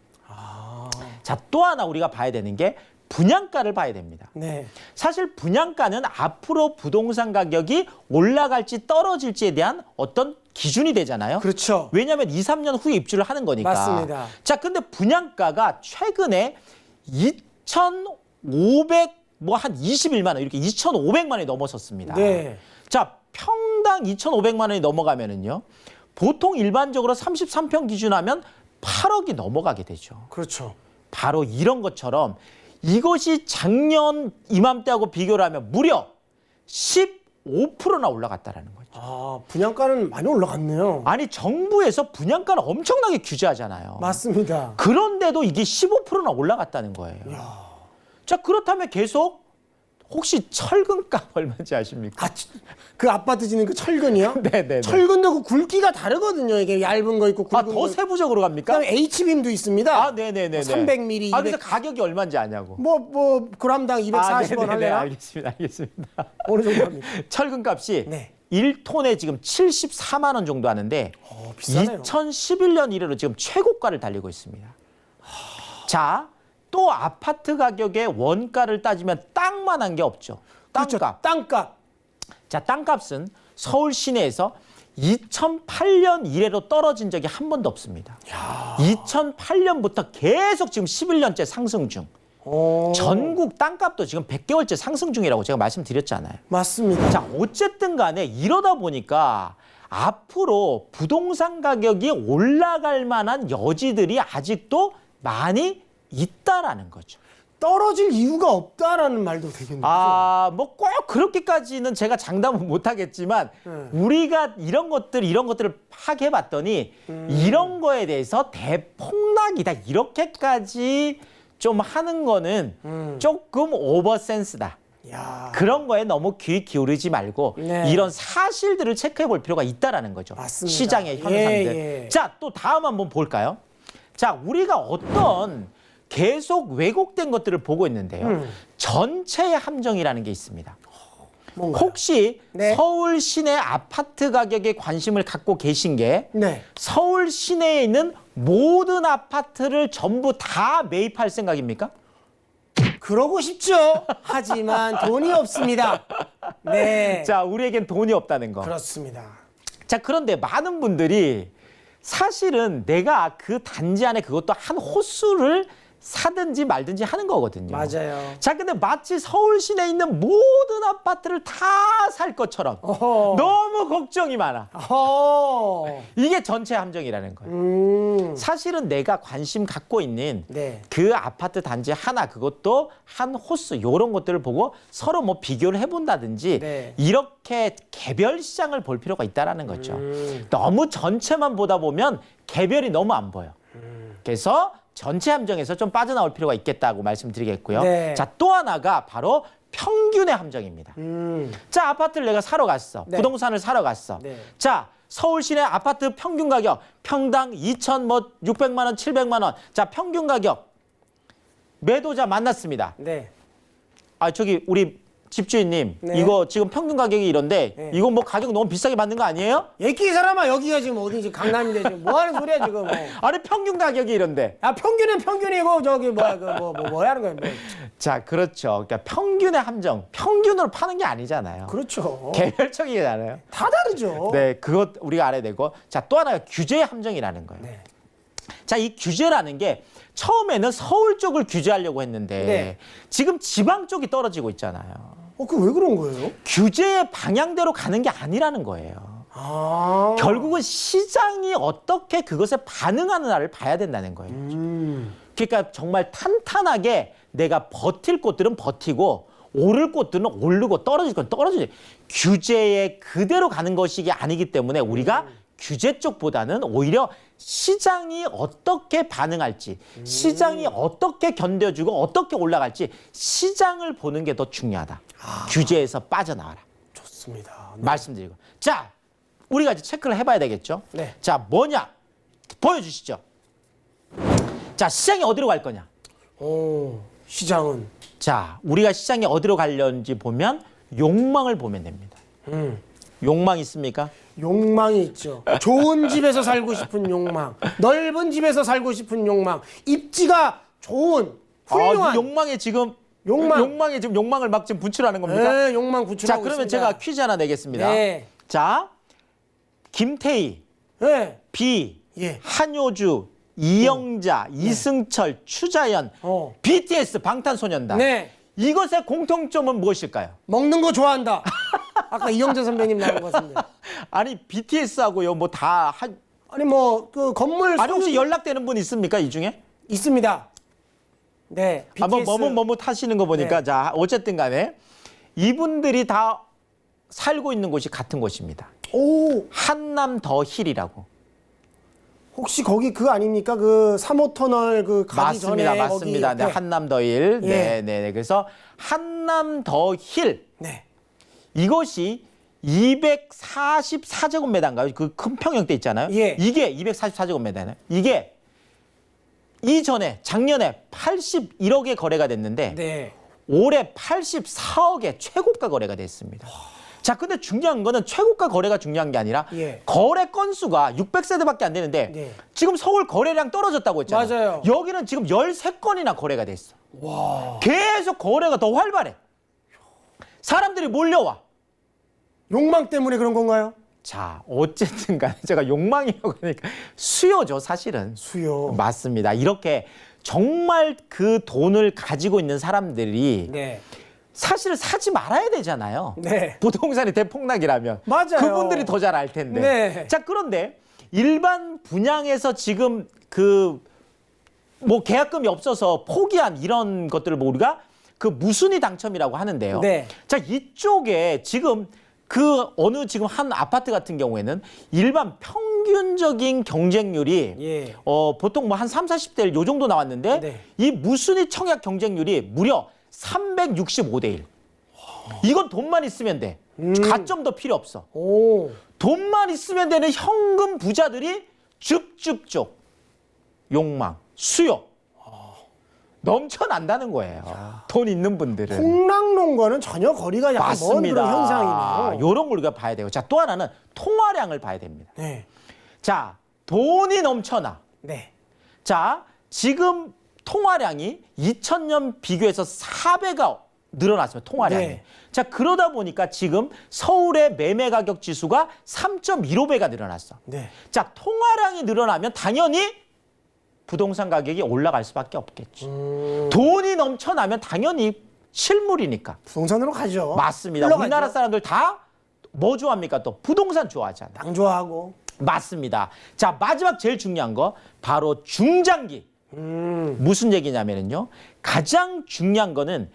자, 또 하나 우리가 봐야 되는 게 분양가를 봐야 됩니다. 네. 사실 분양가는 앞으로 부동산 가격이 올라갈지 떨어질지에 대한 어떤 기준이 되잖아요. 그렇죠. 왜냐하면 2, 3년 후에 입주를 하는 거니까. 맞습니다. 자, 근데 분양가가 최근에 2,500 뭐 한 21만 원 이렇게 2,500만 원이 넘어섰습니다. 네. 자, 평당 2,500만 원이 넘어가면은요. 보통 일반적으로 33평 기준하면 8억이 넘어가게 되죠. 그렇죠. 바로 이런 것처럼 이것이 작년 이맘때하고 비교를 하면 무려 15%나 올라갔다라는 거죠. 아, 분양가는 많이 올라갔네요. 아니, 정부에서 분양가를 엄청나게 규제하잖아요. 맞습니다. 그런데도 이게 15%나 올라갔다는 거예요. 자, 그렇다면 계속 혹시 철근값 얼마인지 아십니까? 아, 그 아파트 짓는 그 철근이요? 네네네. 철근도 그 굵기가 다르거든요. 이게 얇은 거 있고 굵은 아, 거 더 있고. 세부적으로 갑니까? 그다음에 H빔도 있습니다. 아, 네네네. 300mm, 아, 200. 그래서 가격이 얼마인지 아냐고. 뭐 그람당 240원 네네네. 할래요? 알겠습니다. 어느 정도 합니까? 철근값이 네. 1톤에 지금 74만 원 정도 하는데 비싸네요. 2011년 이래로 지금 최고가를 달리고 있습니다. 자, 또 아파트 가격의 원가를 따지면 땅만한 게 없죠. 땅값. 그렇죠. 땅값. 자, 땅값은 서울 시내에서 2008년 이래로 떨어진 적이 한 번도 없습니다. 2008년부터 계속 지금 11년째 상승 중. 전국 땅값도 지금 100개월째 상승 중이라고 제가 말씀드렸잖아요. 맞습니다. 자, 어쨌든 간에 이러다 보니까 앞으로 부동산 가격이 올라갈 만한 여지들이 아직도 많이 있다라는 거죠. 떨어질 이유가 없다라는 말도 되겠네요. 아, 뭐 꼭 그렇게까지는 제가 장담은 못 하겠지만 우리가 이런 것들을 파악해 봤더니 이런 거에 대해서 대폭락이다. 이렇게까지 좀 하는 거는 조금 오버센스다. 야. 그런 거에 너무 귀 기울이지 말고 네. 이런 사실들을 체크해 볼 필요가 있다라는 거죠. 맞습니다. 시장의 현상들. 예. 자, 또 다음 한번 볼까요? 자, 우리가 어떤 계속 왜곡된 것들을 보고 있는데요. 전체의 함정이라는 게 있습니다. 뭔가요? 혹시 네. 서울 시내 아파트 가격에 관심을 갖고 계신 게 네. 서울 시내에 있는 모든 아파트를 전부 다 매입할 생각입니까? 그러고 싶죠. 하지만 돈이 없습니다. 네. 자, 우리에겐 돈이 없다는 거. 그렇습니다. 자, 그런데 많은 분들이 사실은 내가 그 단지 안에 그것도 한 호수를 사든지 말든지 하는 거거든요. 맞아요. 자, 근데 마치 서울 시내에 있는 모든 아파트를 다 살 것처럼 어허. 너무 걱정이 많아. 이게 전체 함정이라는 거예요. 사실은 내가 관심 갖고 있는 네. 그 아파트 단지 하나, 그것도 한 호수, 이런 것들을 보고 서로 뭐 비교를 해본다든지 네. 이렇게 개별 시장을 볼 필요가 있다라는 거죠. 너무 전체만 보다 보면 개별이 너무 안 보여. 그래서 전체 함정에서 좀 빠져나올 필요가 있겠다고 말씀드리겠고요. 네. 자, 또 하나가 바로 평균의 함정입니다. 자, 아파트를 내가 사러 갔어. 네. 부동산을 사러 갔어. 네. 자, 서울 시내 아파트 평균 가격 평당 2,600만 원, 700만 원. 자, 평균 가격. 매도자 만났습니다. 네. 아, 저기 우리 집주인님, 네. 이거 지금 평균 가격이 이런데 네. 이거 뭐 가격 너무 비싸게 받는 거 아니에요? 얘기 사람아, 여기가 지금 어디지? 강남인데 지금 뭐 하는 소리야 지금? 아니, 평균 가격이 이런데. 아, 평균은 평균이고 저기 뭐야 뭐 하는 거야? 뭐. 자, 그렇죠. 그러니까 평균의 함정, 평균으로 파는 게 아니잖아요. 그렇죠. 개별적이잖아요. 다 다르죠. 네, 그것 우리가 알아야 되고. 자, 또 하나가 규제의 함정이라는 거예요. 네. 자, 이 규제라는 게 처음에는 서울 쪽을 규제하려고 했는데 네. 지금 지방 쪽이 떨어지고 있잖아요. 그 왜 그런 거예요? 규제의 방향대로 가는 게 아니라는 거예요. 아. 결국은 시장이 어떻게 그것에 반응하느냐를 봐야 된다는 거예요. 그러니까 정말 탄탄하게 내가 버틸 곳들은 버티고 오를 곳들은 오르고 떨어질 건 떨어지지. 규제에 그대로 가는 것이 아니기 때문에 우리가 규제 쪽보다는 오히려 시장이 어떻게 반응할지, 시장이 어떻게 견뎌주고 어떻게 올라갈지 시장을 보는 게 더 중요하다. 규제에서 빠져나와라. 좋습니다. 말씀드리고. 자, 우리가 이제 체크를 해봐야 되겠죠? 네. 자, 뭐냐? 보여주시죠. 자, 시장이 어디로 갈 거냐? 시장은. 자, 우리가 시장이 어디로 가려는지 보면 욕망을 보면 됩니다. 욕망 있습니까? 욕망이 있죠. 좋은 집에서 살고 싶은 욕망, 넓은 집에서 살고 싶은 욕망, 입지가 좋은 훌륭한 이 욕망에 지금 욕망을 막 지금 분출하는 겁니까? 네, 욕망 구출하고 자, 그러면 있습니다. 제가 퀴즈 하나 내겠습니다. 네. 자, 김태희, 네. 비, 예. 한효주, 이영자, 이승철, 추자연, BTS 방탄소년단. 네. 이것의 공통점은 무엇일까요? 먹는 거 좋아한다. 아까 이영자 선배님 나온 것 같은데. 아니 BTS하고요 뭐 다 아니 뭐 그 건물 아니 혹시 연락되는 분 있습니까 이 중에? 있습니다. 네. BTS. 머뭇 하시는 거 보니까 네. 자 어쨌든 간에 이분들이 다 살고 있는 곳이 같은 곳입니다. 오, 한남 더 힐이라고. 혹시 거기 그 아닙니까? 그 3호 터널 그 가기 맞습니다. 전에 맞습니다. 거기 네, 옆에. 한남 더 힐. 예. 네. 그래서 한남 더 힐. 네. 이것이 244제곱미터인가요? 그 큰 평형대 있잖아요. 예. 이게 244제곱미터잖아요. 이게 이전에 작년에 81억에 거래가 됐는데 네. 올해 84억에 최고가 거래가 됐습니다. 자, 근데 중요한 거는 최고가 거래가 중요한 게 아니라 예. 거래 건수가 600세대밖에 안 되는데 네. 지금 서울 거래량 떨어졌다고 했잖아요. 맞아요. 여기는 지금 13건이나 거래가 됐어. 와. 계속 거래가 더 활발해. 사람들이 몰려와. 욕망 때문에 그런 건가요? 자, 어쨌든 간에 제가 욕망이라고 하니까 수요죠, 사실은. 수요. 맞습니다. 이렇게 정말 그 돈을 가지고 있는 사람들이 네. 사실 사지 말아야 되잖아요. 네. 부동산이 대폭락이라면. 맞아요. 그분들이 더 잘 알 텐데. 네. 자, 그런데 일반 분양에서 지금 그 뭐 계약금이 없어서 포기한 이런 것들을 뭐 우리가 그 무순위 당첨이라고 하는데요. 네. 자, 이쪽에 지금 그 어느 지금 한 아파트 같은 경우에는 일반 평균적인 경쟁률이 예. 보통 뭐 한 3, 40대 1 요 정도 나왔는데 네. 이 무순위 청약 경쟁률이 무려 365대 1. 이건 돈만 있으면 돼. 가점도 필요 없어. 오. 돈만 있으면 되는 현금 부자들이 쭉쭉쭉 욕망, 수요 넘쳐난다는 거예요. 돈 있는 분들은. 풍랑론과는 전혀 거리가 약간 먼 그런 현상이네요. 이런 걸 우리가 봐야 되고. 자, 또 하나는 통화량을 봐야 됩니다. 네. 자, 돈이 넘쳐나. 네. 자, 지금 통화량이 2000년 비교해서 4배가 늘어났습니다. 통화량이. 네. 자, 그러다 보니까 지금 서울의 매매 가격 지수가 3.15배가 늘어났어. 네. 자, 통화량이 늘어나면 당연히 부동산 가격이 올라갈 수밖에 없겠지. 돈이 넘쳐나면 당연히 실물이니까. 부동산으로 가죠. 맞습니다. 흘러가죠. 우리나라 사람들 다 뭐 좋아합니까? 또 부동산 좋아하잖아. 땅 좋아하고. 맞습니다. 자, 마지막 제일 중요한 거 바로 중장기. 무슨 얘기냐면요. 가장 중요한 거는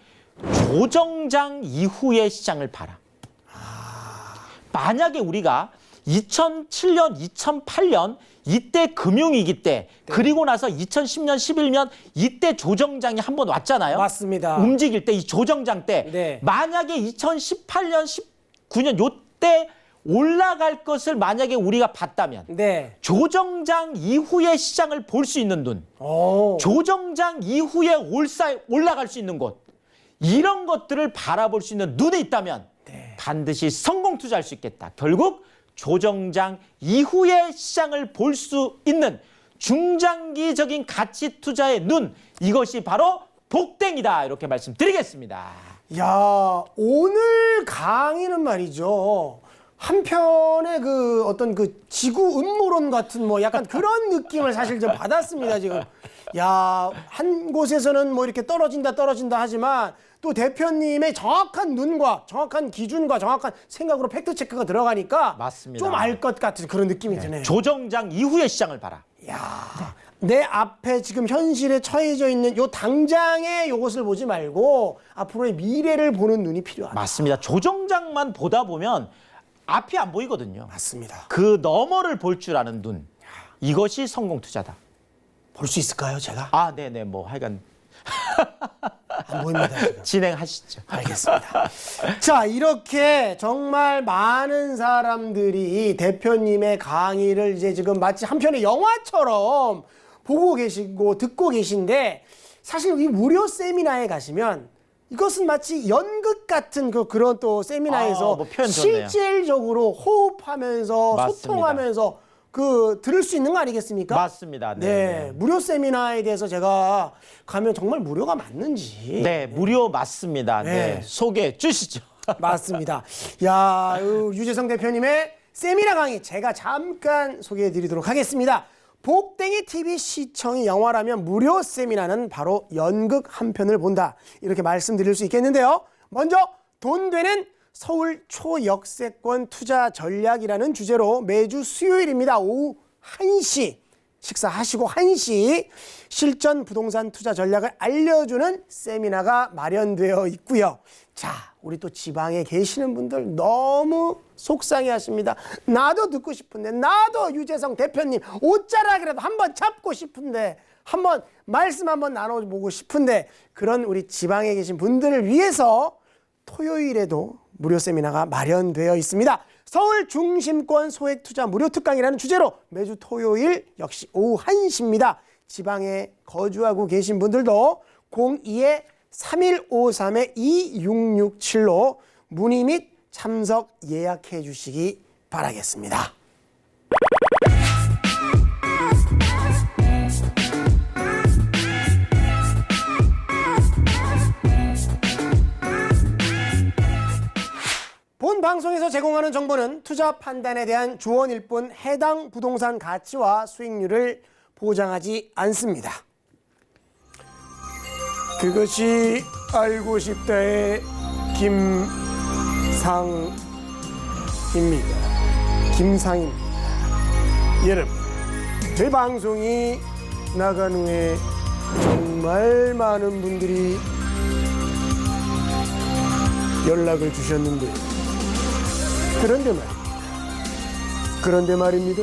조정장 이후의 시장을 봐라. 만약에 우리가 2007년, 2008년 이때 금융위기 때 그리고 나서 2010년, 11년 이때 조정장이 한 번 왔잖아요. 맞습니다. 움직일 때 이 조정장 때 네. 만약에 2018년, 19년 요때 올라갈 것을 만약에 우리가 봤다면 네. 조정장 이후의 시장을 볼 수 있는 눈, 오. 조정장 이후에 올라갈 수 있는 곳, 이런 것들을 바라볼 수 있는 눈이 있다면 네. 반드시 성공 투자할 수 있겠다. 결국 조정장 이후의 시장을 볼 수 있는 중장기적인 가치 투자의 눈, 이것이 바로 복댕이다. 이렇게 말씀드리겠습니다. 야, 오늘 강의는 말이죠. 한편의 그 어떤 그 지구 음모론 같은 뭐 약간 그런 느낌을 사실 좀 받았습니다, 지금. 야, 한 곳에서는 뭐 이렇게 떨어진다 하지만 또 대표님의 정확한 눈과 정확한 기준과 정확한 생각으로 팩트 체크가 들어가니까 맞습니다. 좀 알 것 같은 그런 느낌이 드네요. 조정장 이후의 시장을 봐라. 야, 내 앞에 지금 현실에 처해져 있는 요 당장의 요것을 보지 말고 앞으로의 미래를 보는 눈이 필요하다. 맞습니다. 조정장만 보다 보면 앞이 안 보이거든요. 맞습니다. 그 너머를 볼 줄 아는 눈. 이것이 성공 투자다. 볼 수 있을까요, 제가? 아, 네네. 뭐 하여간 안 보입니다, 지금. 진행하시죠. 알겠습니다. 자, 이렇게 정말 많은 사람들이 대표님의 강의를 이제 지금 마치 한 편의 영화처럼 보고 계시고 듣고 계신데 사실 이 무료 세미나에 가시면 이것은 마치 연극 같은 그런 또 세미나에서 뭐 표현 좋네요. 실질적으로 호흡하면서 맞습니다. 소통하면서 들을 수 있는 거 아니겠습니까? 맞습니다. 네. 네, 무료 세미나에 대해서 제가 가면 정말 무료가 맞는지. 네, 무료 맞습니다. 네. 네. 소개해 주시죠. 맞습니다. 야, 유재성 대표님의 세미나 강의 제가 잠깐 소개해 드리도록 하겠습니다. 복댕이 TV 시청이 영화라면 무료 세미나는 바로 연극 한 편을 본다. 이렇게 말씀드릴 수 있겠는데요. 먼저 돈 되는 서울 초역세권 투자 전략이라는 주제로 매주 수요일입니다. 오후 1시 식사하시고 1시 실전 부동산 투자 전략을 알려주는 세미나가 마련되어 있고요. 자, 우리 또 지방에 계시는 분들 너무 속상해 하십니다. 나도 듣고 싶은데, 나도 유재성 대표님 옷자락이라도 한번 잡고 싶은데, 한번 말씀 한번 나눠보고 싶은데, 그런 우리 지방에 계신 분들을 위해서 토요일에도 무료 세미나가 마련되어 있습니다. 서울 중심권 소액 투자 무료 특강이라는 주제로 매주 토요일 역시 오후 1시입니다. 지방에 거주하고 계신 분들도 02-3153-2667로 문의 및 참석 예약해 주시기 바라겠습니다. 본 방송에서 제공하는 정보는 투자 판단에 대한 조언일 뿐 해당 부동산 가치와 수익률을 보장하지 않습니다. 그것이 알고 싶다의 김상입니다. 김상입니다. 여러분, 제 방송이 나간 후에 정말 많은 분들이 연락을 주셨는데, 그런데 말입니다.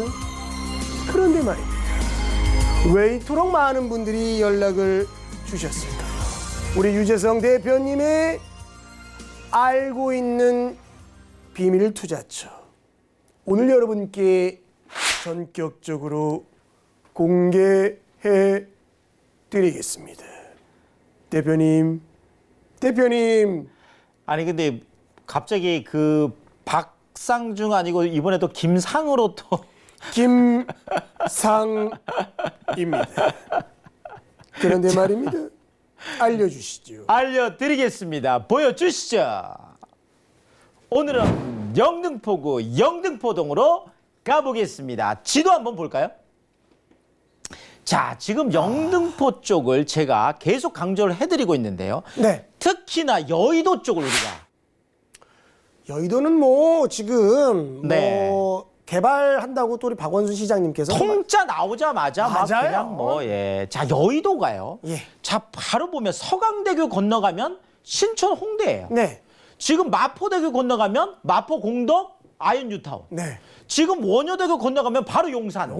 왜 이토록 많은 분들이 연락을 주셨을까요? 우리 유재성 대표님의 알고 있는 비밀 투자처, 오늘 여러분께 전격적으로 공개해 드리겠습니다. 대표님. 아니 근데 갑자기 그 박상중 아니고 이번에 또 김상으로 또 김상입니다. 그런데 말입니다. 알려주시죠. 알려드리겠습니다. 보여주시죠. 오늘은 영등포구 영등포동으로 가보겠습니다. 지도 한번 볼까요? 자, 지금 영등포 쪽을 제가 계속 강조를 해드리고 있는데요. 네. 특히나 여의도 쪽을 우리가 여의도는 뭐 지금 네. 뭐 개발한다고 또 우리 박원순 시장님께서 통짜 나오자마자 막 맞아요. 그냥 뭐 예. 자, 여의도가요. 예. 자, 바로 보면 서강대교 건너가면 신촌 홍대예요. 네. 지금 마포대교 건너가면 마포 공덕 아현 뉴타운. 네. 지금 원효대교 건너가면 바로 용산.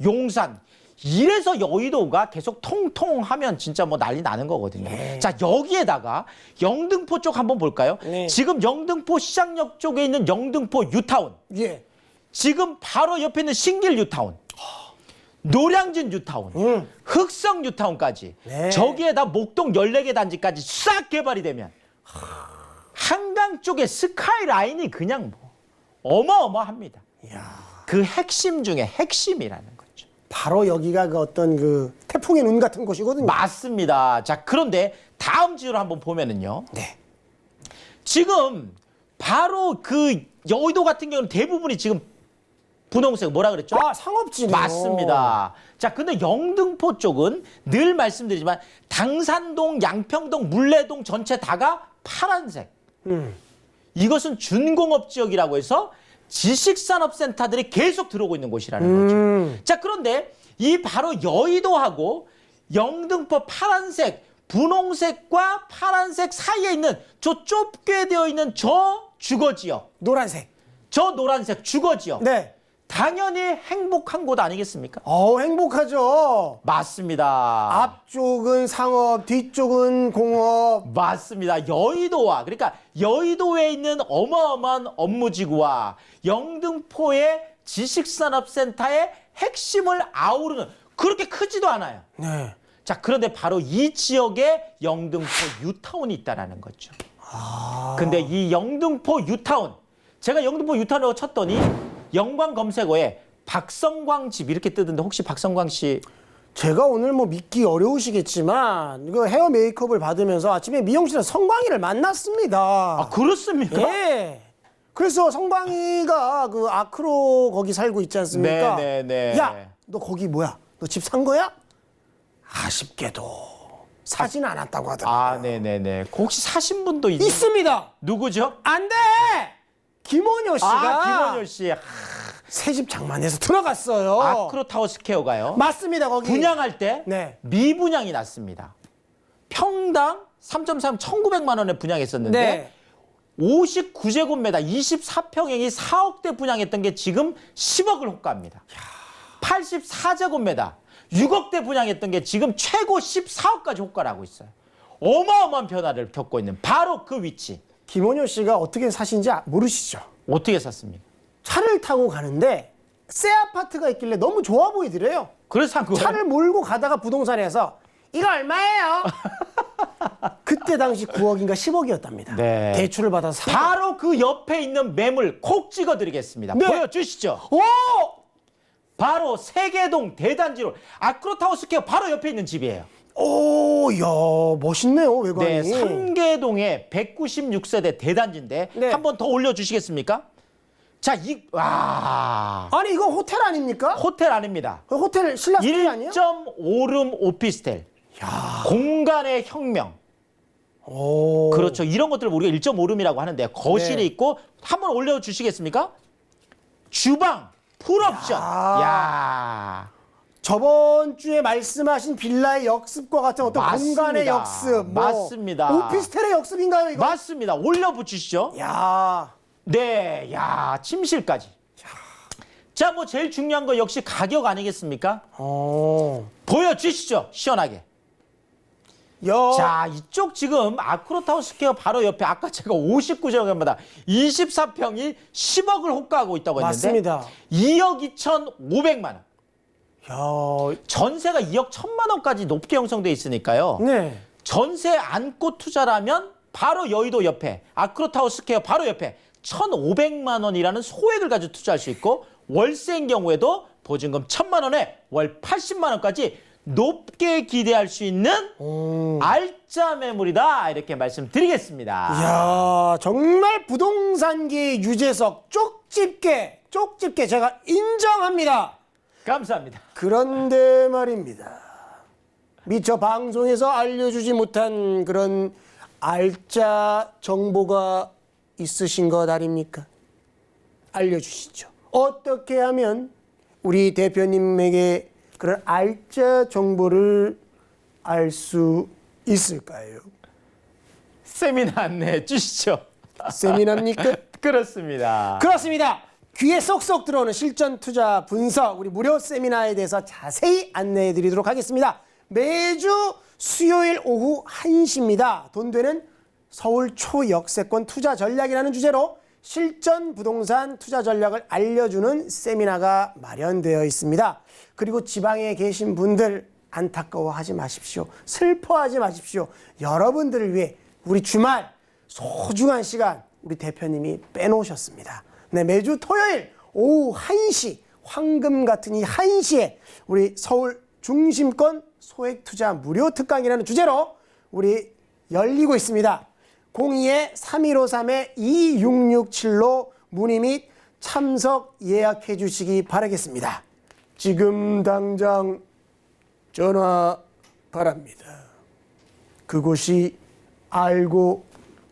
용산. 이래서 여의도가 계속 통통하면 진짜 뭐 난리 나는 거거든요. 네. 자, 여기에다가 영등포 쪽 한번 볼까요? 네. 지금 영등포 시장역 쪽에 있는 영등포 뉴타운. 예. 지금 바로 옆에 있는 신길 뉴타운. 노량진 뉴타운. 흑성 뉴타운까지. 네. 저기에다 목동 14개 단지까지 싹 개발이 되면 한강 쪽에 스카이라인이 그냥 뭐 어마어마합니다. 이야. 그 핵심 중에 핵심이라는 거죠. 바로 여기가 그 어떤 그 태풍의 눈 같은 곳이거든요. 맞습니다. 자, 그런데 다음 지도를 한번 보면은요. 네. 지금 바로 그 여의도 같은 경우는 대부분이 지금 분홍색 뭐라 그랬죠? 아, 상업지네요. 맞습니다. 자, 근데 영등포 쪽은 늘 말씀드리지만 당산동, 양평동, 물레동 전체 다가 파란색. 이것은 준공업 지역이라고 해서 지식산업센터들이 계속 들어오고 있는 곳이라는 거죠. 자, 그런데 이 바로 여의도하고 영등포 파란색, 분홍색과 파란색 사이에 있는 저 좁게 되어 있는 저 주거지역. 노란색. 저 노란색 주거지역. 네. 당연히 행복한 곳 아니겠습니까? 행복하죠. 맞습니다. 앞쪽은 상업, 뒤쪽은 공업. 맞습니다. 여의도와 그러니까 여의도에 있는 어마어마한 업무지구와 영등포의 지식산업센터의 핵심을 아우르는 그렇게 크지도 않아요. 네. 자, 그런데 바로 이 지역에 영등포 유타운이 있다라는 거죠. 근데 이 영등포 유타운, 제가 영등포 유타운이라고 쳤더니 영광 검색어에 박성광 집 이렇게 뜨던데 혹시 박성광 씨 제가 오늘 뭐 믿기 어려우시겠지만 이거 헤어 메이크업을 받으면서 아침에 미용실에서 성광이를 만났습니다. 그렇습니까? 예. 그래서 성광이가 그 아크로 거기 살고 있지 않습니까? 네. 야, 너 거기 뭐야? 너 집 산 거야? 아쉽게도 사진 않았다고 하더라고요. 네네네. 혹시 사신 분도 있습니다. 누구죠? 안 돼! 김원효 씨가 김원효 씨. 새 집 장만해서 들어갔어요. 아크로타워 스퀘어가요. 맞습니다, 거기. 분양할 때 네. 미분양이 났습니다. 평당 3.3 1,900만 원에 분양했었는데 네. 59제곱미터 24평형이 4억대 분양했던 게 지금 10억을 호가합니다. 84제곱미터 6억대 분양했던 게 지금 최고 14억까지 호가를 하고 있어요. 어마어마한 변화를 겪고 있는 바로 그 위치. 김원효 씨가 어떻게 사신지 모르시죠? 어떻게 샀습니까? 차를 타고 가는데 새 아파트가 있길래 너무 좋아 보이더래요. 그래서 산 거예요? 차를 몰고 가다가 부동산에서 이거 얼마예요? 그때 당시 9억인가 10억이었답니다. 네. 대출을 받아서 산 바로 그 옆에 있는 매물 콕 찍어드리겠습니다. 네. 보여주시죠. 오! 바로 세계동 대단지로 아크로타워 스퀘어 바로 옆에 있는 집이에요. 오, 야, 멋있네요, 외관이. 네, 상계동의 196세대 대단지인데 네. 한 번 더 올려주시겠습니까? 자, 와 아니, 이거 호텔 아닙니까? 호텔 아닙니다. 호텔 신라 스테이 아니에요? 1.5룸 오피스텔. 공간의 혁명. 오. 그렇죠. 이런 것들을 우리가 1.5룸이라고 하는데 거실이 네. 있고 한번 올려주시겠습니까? 주방 풀옵션. 야. 저번 주에 말씀하신 빌라의 역습과 같은 어떤 맞습니다. 공간의 역습, 뭐 맞습니다. 오피스텔의 역습인가요, 이거? 맞습니다. 올려붙이시죠. 야, 네, 야, 침실까지. 자, 뭐 제일 중요한 거 역시 가격 아니겠습니까? 보여주시죠, 시원하게. 야, 자, 이쪽 지금 아크로타워 스퀘어 바로 옆에 아까 제가 59제곱미터 24평이 10억을 호가하고 있다고 했는데 맞습니다. 2억 2,500만 원. 야, 전세가 2억 1,000만 원까지 높게 형성돼 있으니까요. 네. 전세 안고 투자라면 바로 여의도 옆에 아크로타워 스퀘어 바로 옆에 1,500만 원이라는 소액을 가지고 투자할 수 있고 월세인 경우에도 보증금 1,000만 원에 월 80만 원까지 높게 기대할 수 있는 알짜 매물이다 이렇게 말씀드리겠습니다. 야, 정말 부동산계 유재석 쪽집게 제가 인정합니다. 감사합니다. 그런데 말입니다. 미처 방송에서 알려주지 못한 그런 알짜 정보가 있으신 것 아닙니까? 알려주시죠. 어떻게 하면 우리 대표님에게 그런 알짜 정보를 알 수 있을까요? 세미나 안내해 주시죠. 세미나입니까? 그렇습니다. 그렇습니다. 귀에 쏙쏙 들어오는 실전 투자 분석, 우리 무료 세미나에 대해서 자세히 안내해 드리도록 하겠습니다. 매주 수요일 오후 1시입니다. 돈 되는 서울 초역세권 투자 전략이라는 주제로 실전 부동산 투자 전략을 알려주는 세미나가 마련되어 있습니다. 그리고 지방에 계신 분들 안타까워하지 마십시오. 슬퍼하지 마십시오. 여러분들을 위해 우리 주말 소중한 시간 우리 대표님이 빼놓으셨습니다. 네, 매주 토요일 오후 1시 황금 같은 이 1시에 우리 서울 중심권 소액 투자 무료 특강이라는 주제로 우리 열리고 있습니다. 02-3153-2667로 문의 및 참석 예약해 주시기 바라겠습니다. 지금 당장 전화 바랍니다. 그곳이 알고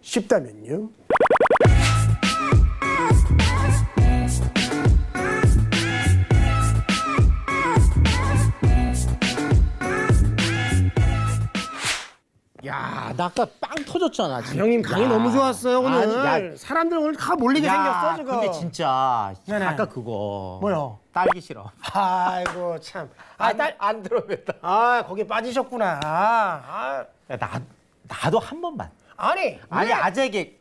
싶다면요. 야, 나 아까 빵 터졌잖아. 지금. 형님 강의 야. 너무 좋았어요 오늘. 아니, 야, 사람들 오늘 다 몰리게 생겼어 지금. 근데 진짜 네네. 아까 그거 뭐요? 딸기 싫어. 아이고 참. 안 들어오겠다. 거기 빠지셨구나. 야, 나도 한 번만. 아니 아재게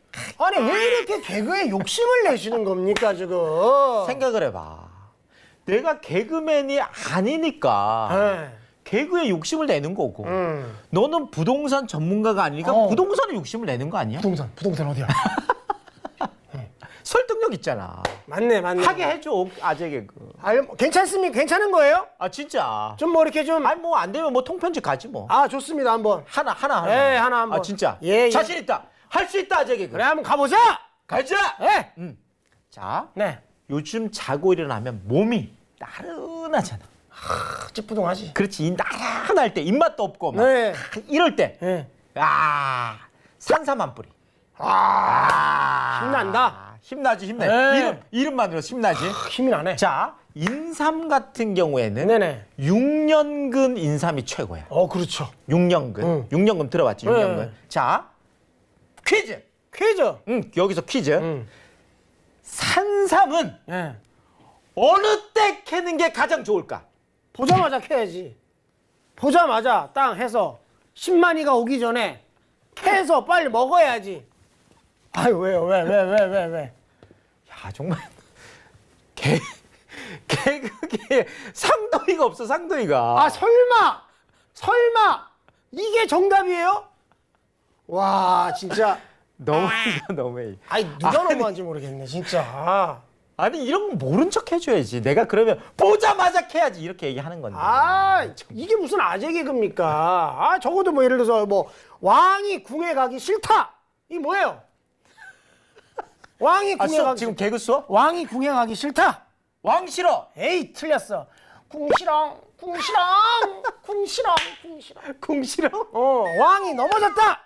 왜 이렇게 개그에 욕심을 내시는 겁니까 지금? 생각을 해봐. 내가 개그맨이 아니니까 네. 개그에 욕심을 내는 거고 너는 부동산 전문가가 아니니까 부동산에 욕심을 내는 거 아니야? 부동산 어디야? 설득력 있잖아. 맞네. 하게 해줘 아재 개그. 괜찮습니까? 괜찮은 거예요? 아 진짜. 좀 뭐 이렇게 좀. 아니 뭐 안 되면 뭐 통편집 가지 뭐. 좋습니다. 한번. 하나. 예, 하나 한번. 아 진짜. 예. 자신 있다. 할 수 있다 아재 개그. 그래, 한번 가보자! 가자. 예! 자, 네. 요즘 자고 일어나면 몸이 나른하잖아. 찌뿌둥하지. 그렇지. 이 나른할 때 입맛도 없고 막 네. 이럴 때. 예. 산삼 한 뿌리. 힘난다. 힘나지 힘내. 네. 이름만으로 힘나지. 힘이 나네. 자, 인삼 같은 경우에는 네네. 6년근 인삼이 최고야. 그렇죠. 6년근. 6년근 들어봤지? 6년근. 네. 자, 퀴즈. 퀴즈. 여기서 퀴즈. 산삼은 예. 어느 때 캐는 게 가장 좋을까? 보자마자 캐야지. 보자마자 땅 해서 10만이가 오기 전에 캐서 빨리 먹어야지. 아유, 왜요? 왜? 야, 정말 개그게 상도이가 없어, 상도이가. 설마 이게 정답이에요? 와, 진짜. 너무해. 아니, 누가 너무한지 모르겠네, 진짜. 아니 이런 거 모른 척 해줘야지. 내가 그러면 보자마자 캐야지 이렇게 얘기하는 건데. 이게 무슨 아재 개그입니까? 적어도 뭐 예를 들어서 뭐 왕이 궁에 가기 싫다. 이게 뭐예요? 왕이 궁에 가기 지금 개그 수업? 왕이 궁에 가기 싫다. 왕 싫어. 에이, 틀렸어. 궁시렁. 궁 싫어. 왕이 넘어졌다.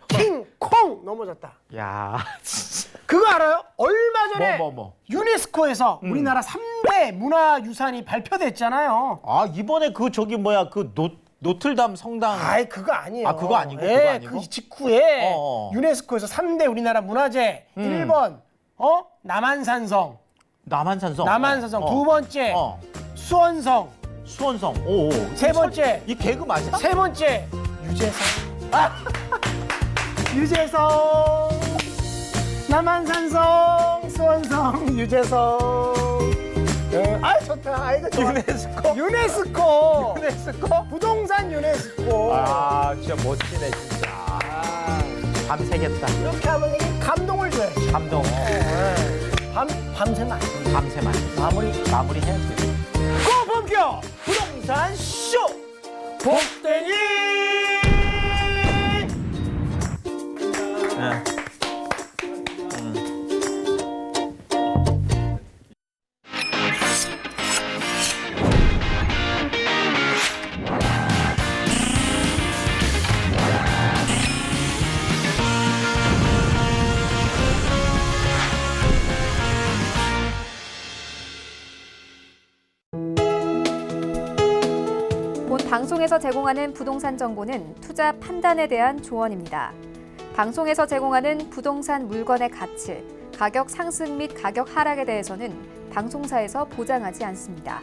킹콩 넘어졌다. 야, 진짜. 그거 알아요? 얼마 전에 뭐. 유네스코에서 우리나라 3대 문화유산이 발표됐잖아요. 이번에 그 저기 뭐야 그 노틀담 성당. 그거 아니에요. 그거 아니고? 예, 그거 아니고? 그 직후에 어. 유네스코에서 3대 우리나라 문화재 1번 남한산성. 남한산성. 두 번째 수원성. 수원성. 오. 세 번째. 이 개그 맞아? 세 번째 유재성. 유재성. 남한산성, 수원성, 유재성. 좋다. 이거 좋아. 유네스코. 부동산 유네스코. 진짜 멋지네 진짜. 밤새겠다. 이렇게 하면 이게 감동을 줘야지. 감동. 밤새면 안 돼. 밤새만. 마무리 해야지. 고품격 부동산 쇼 복댕이. 본 방송에서 제공하는 부동산 정보는 투자 판단에 대한 조언입니다. 방송에서 제공하는 부동산 물건의 가치, 가격 상승 및 가격 하락에 대해서는 방송사에서 보장하지 않습니다.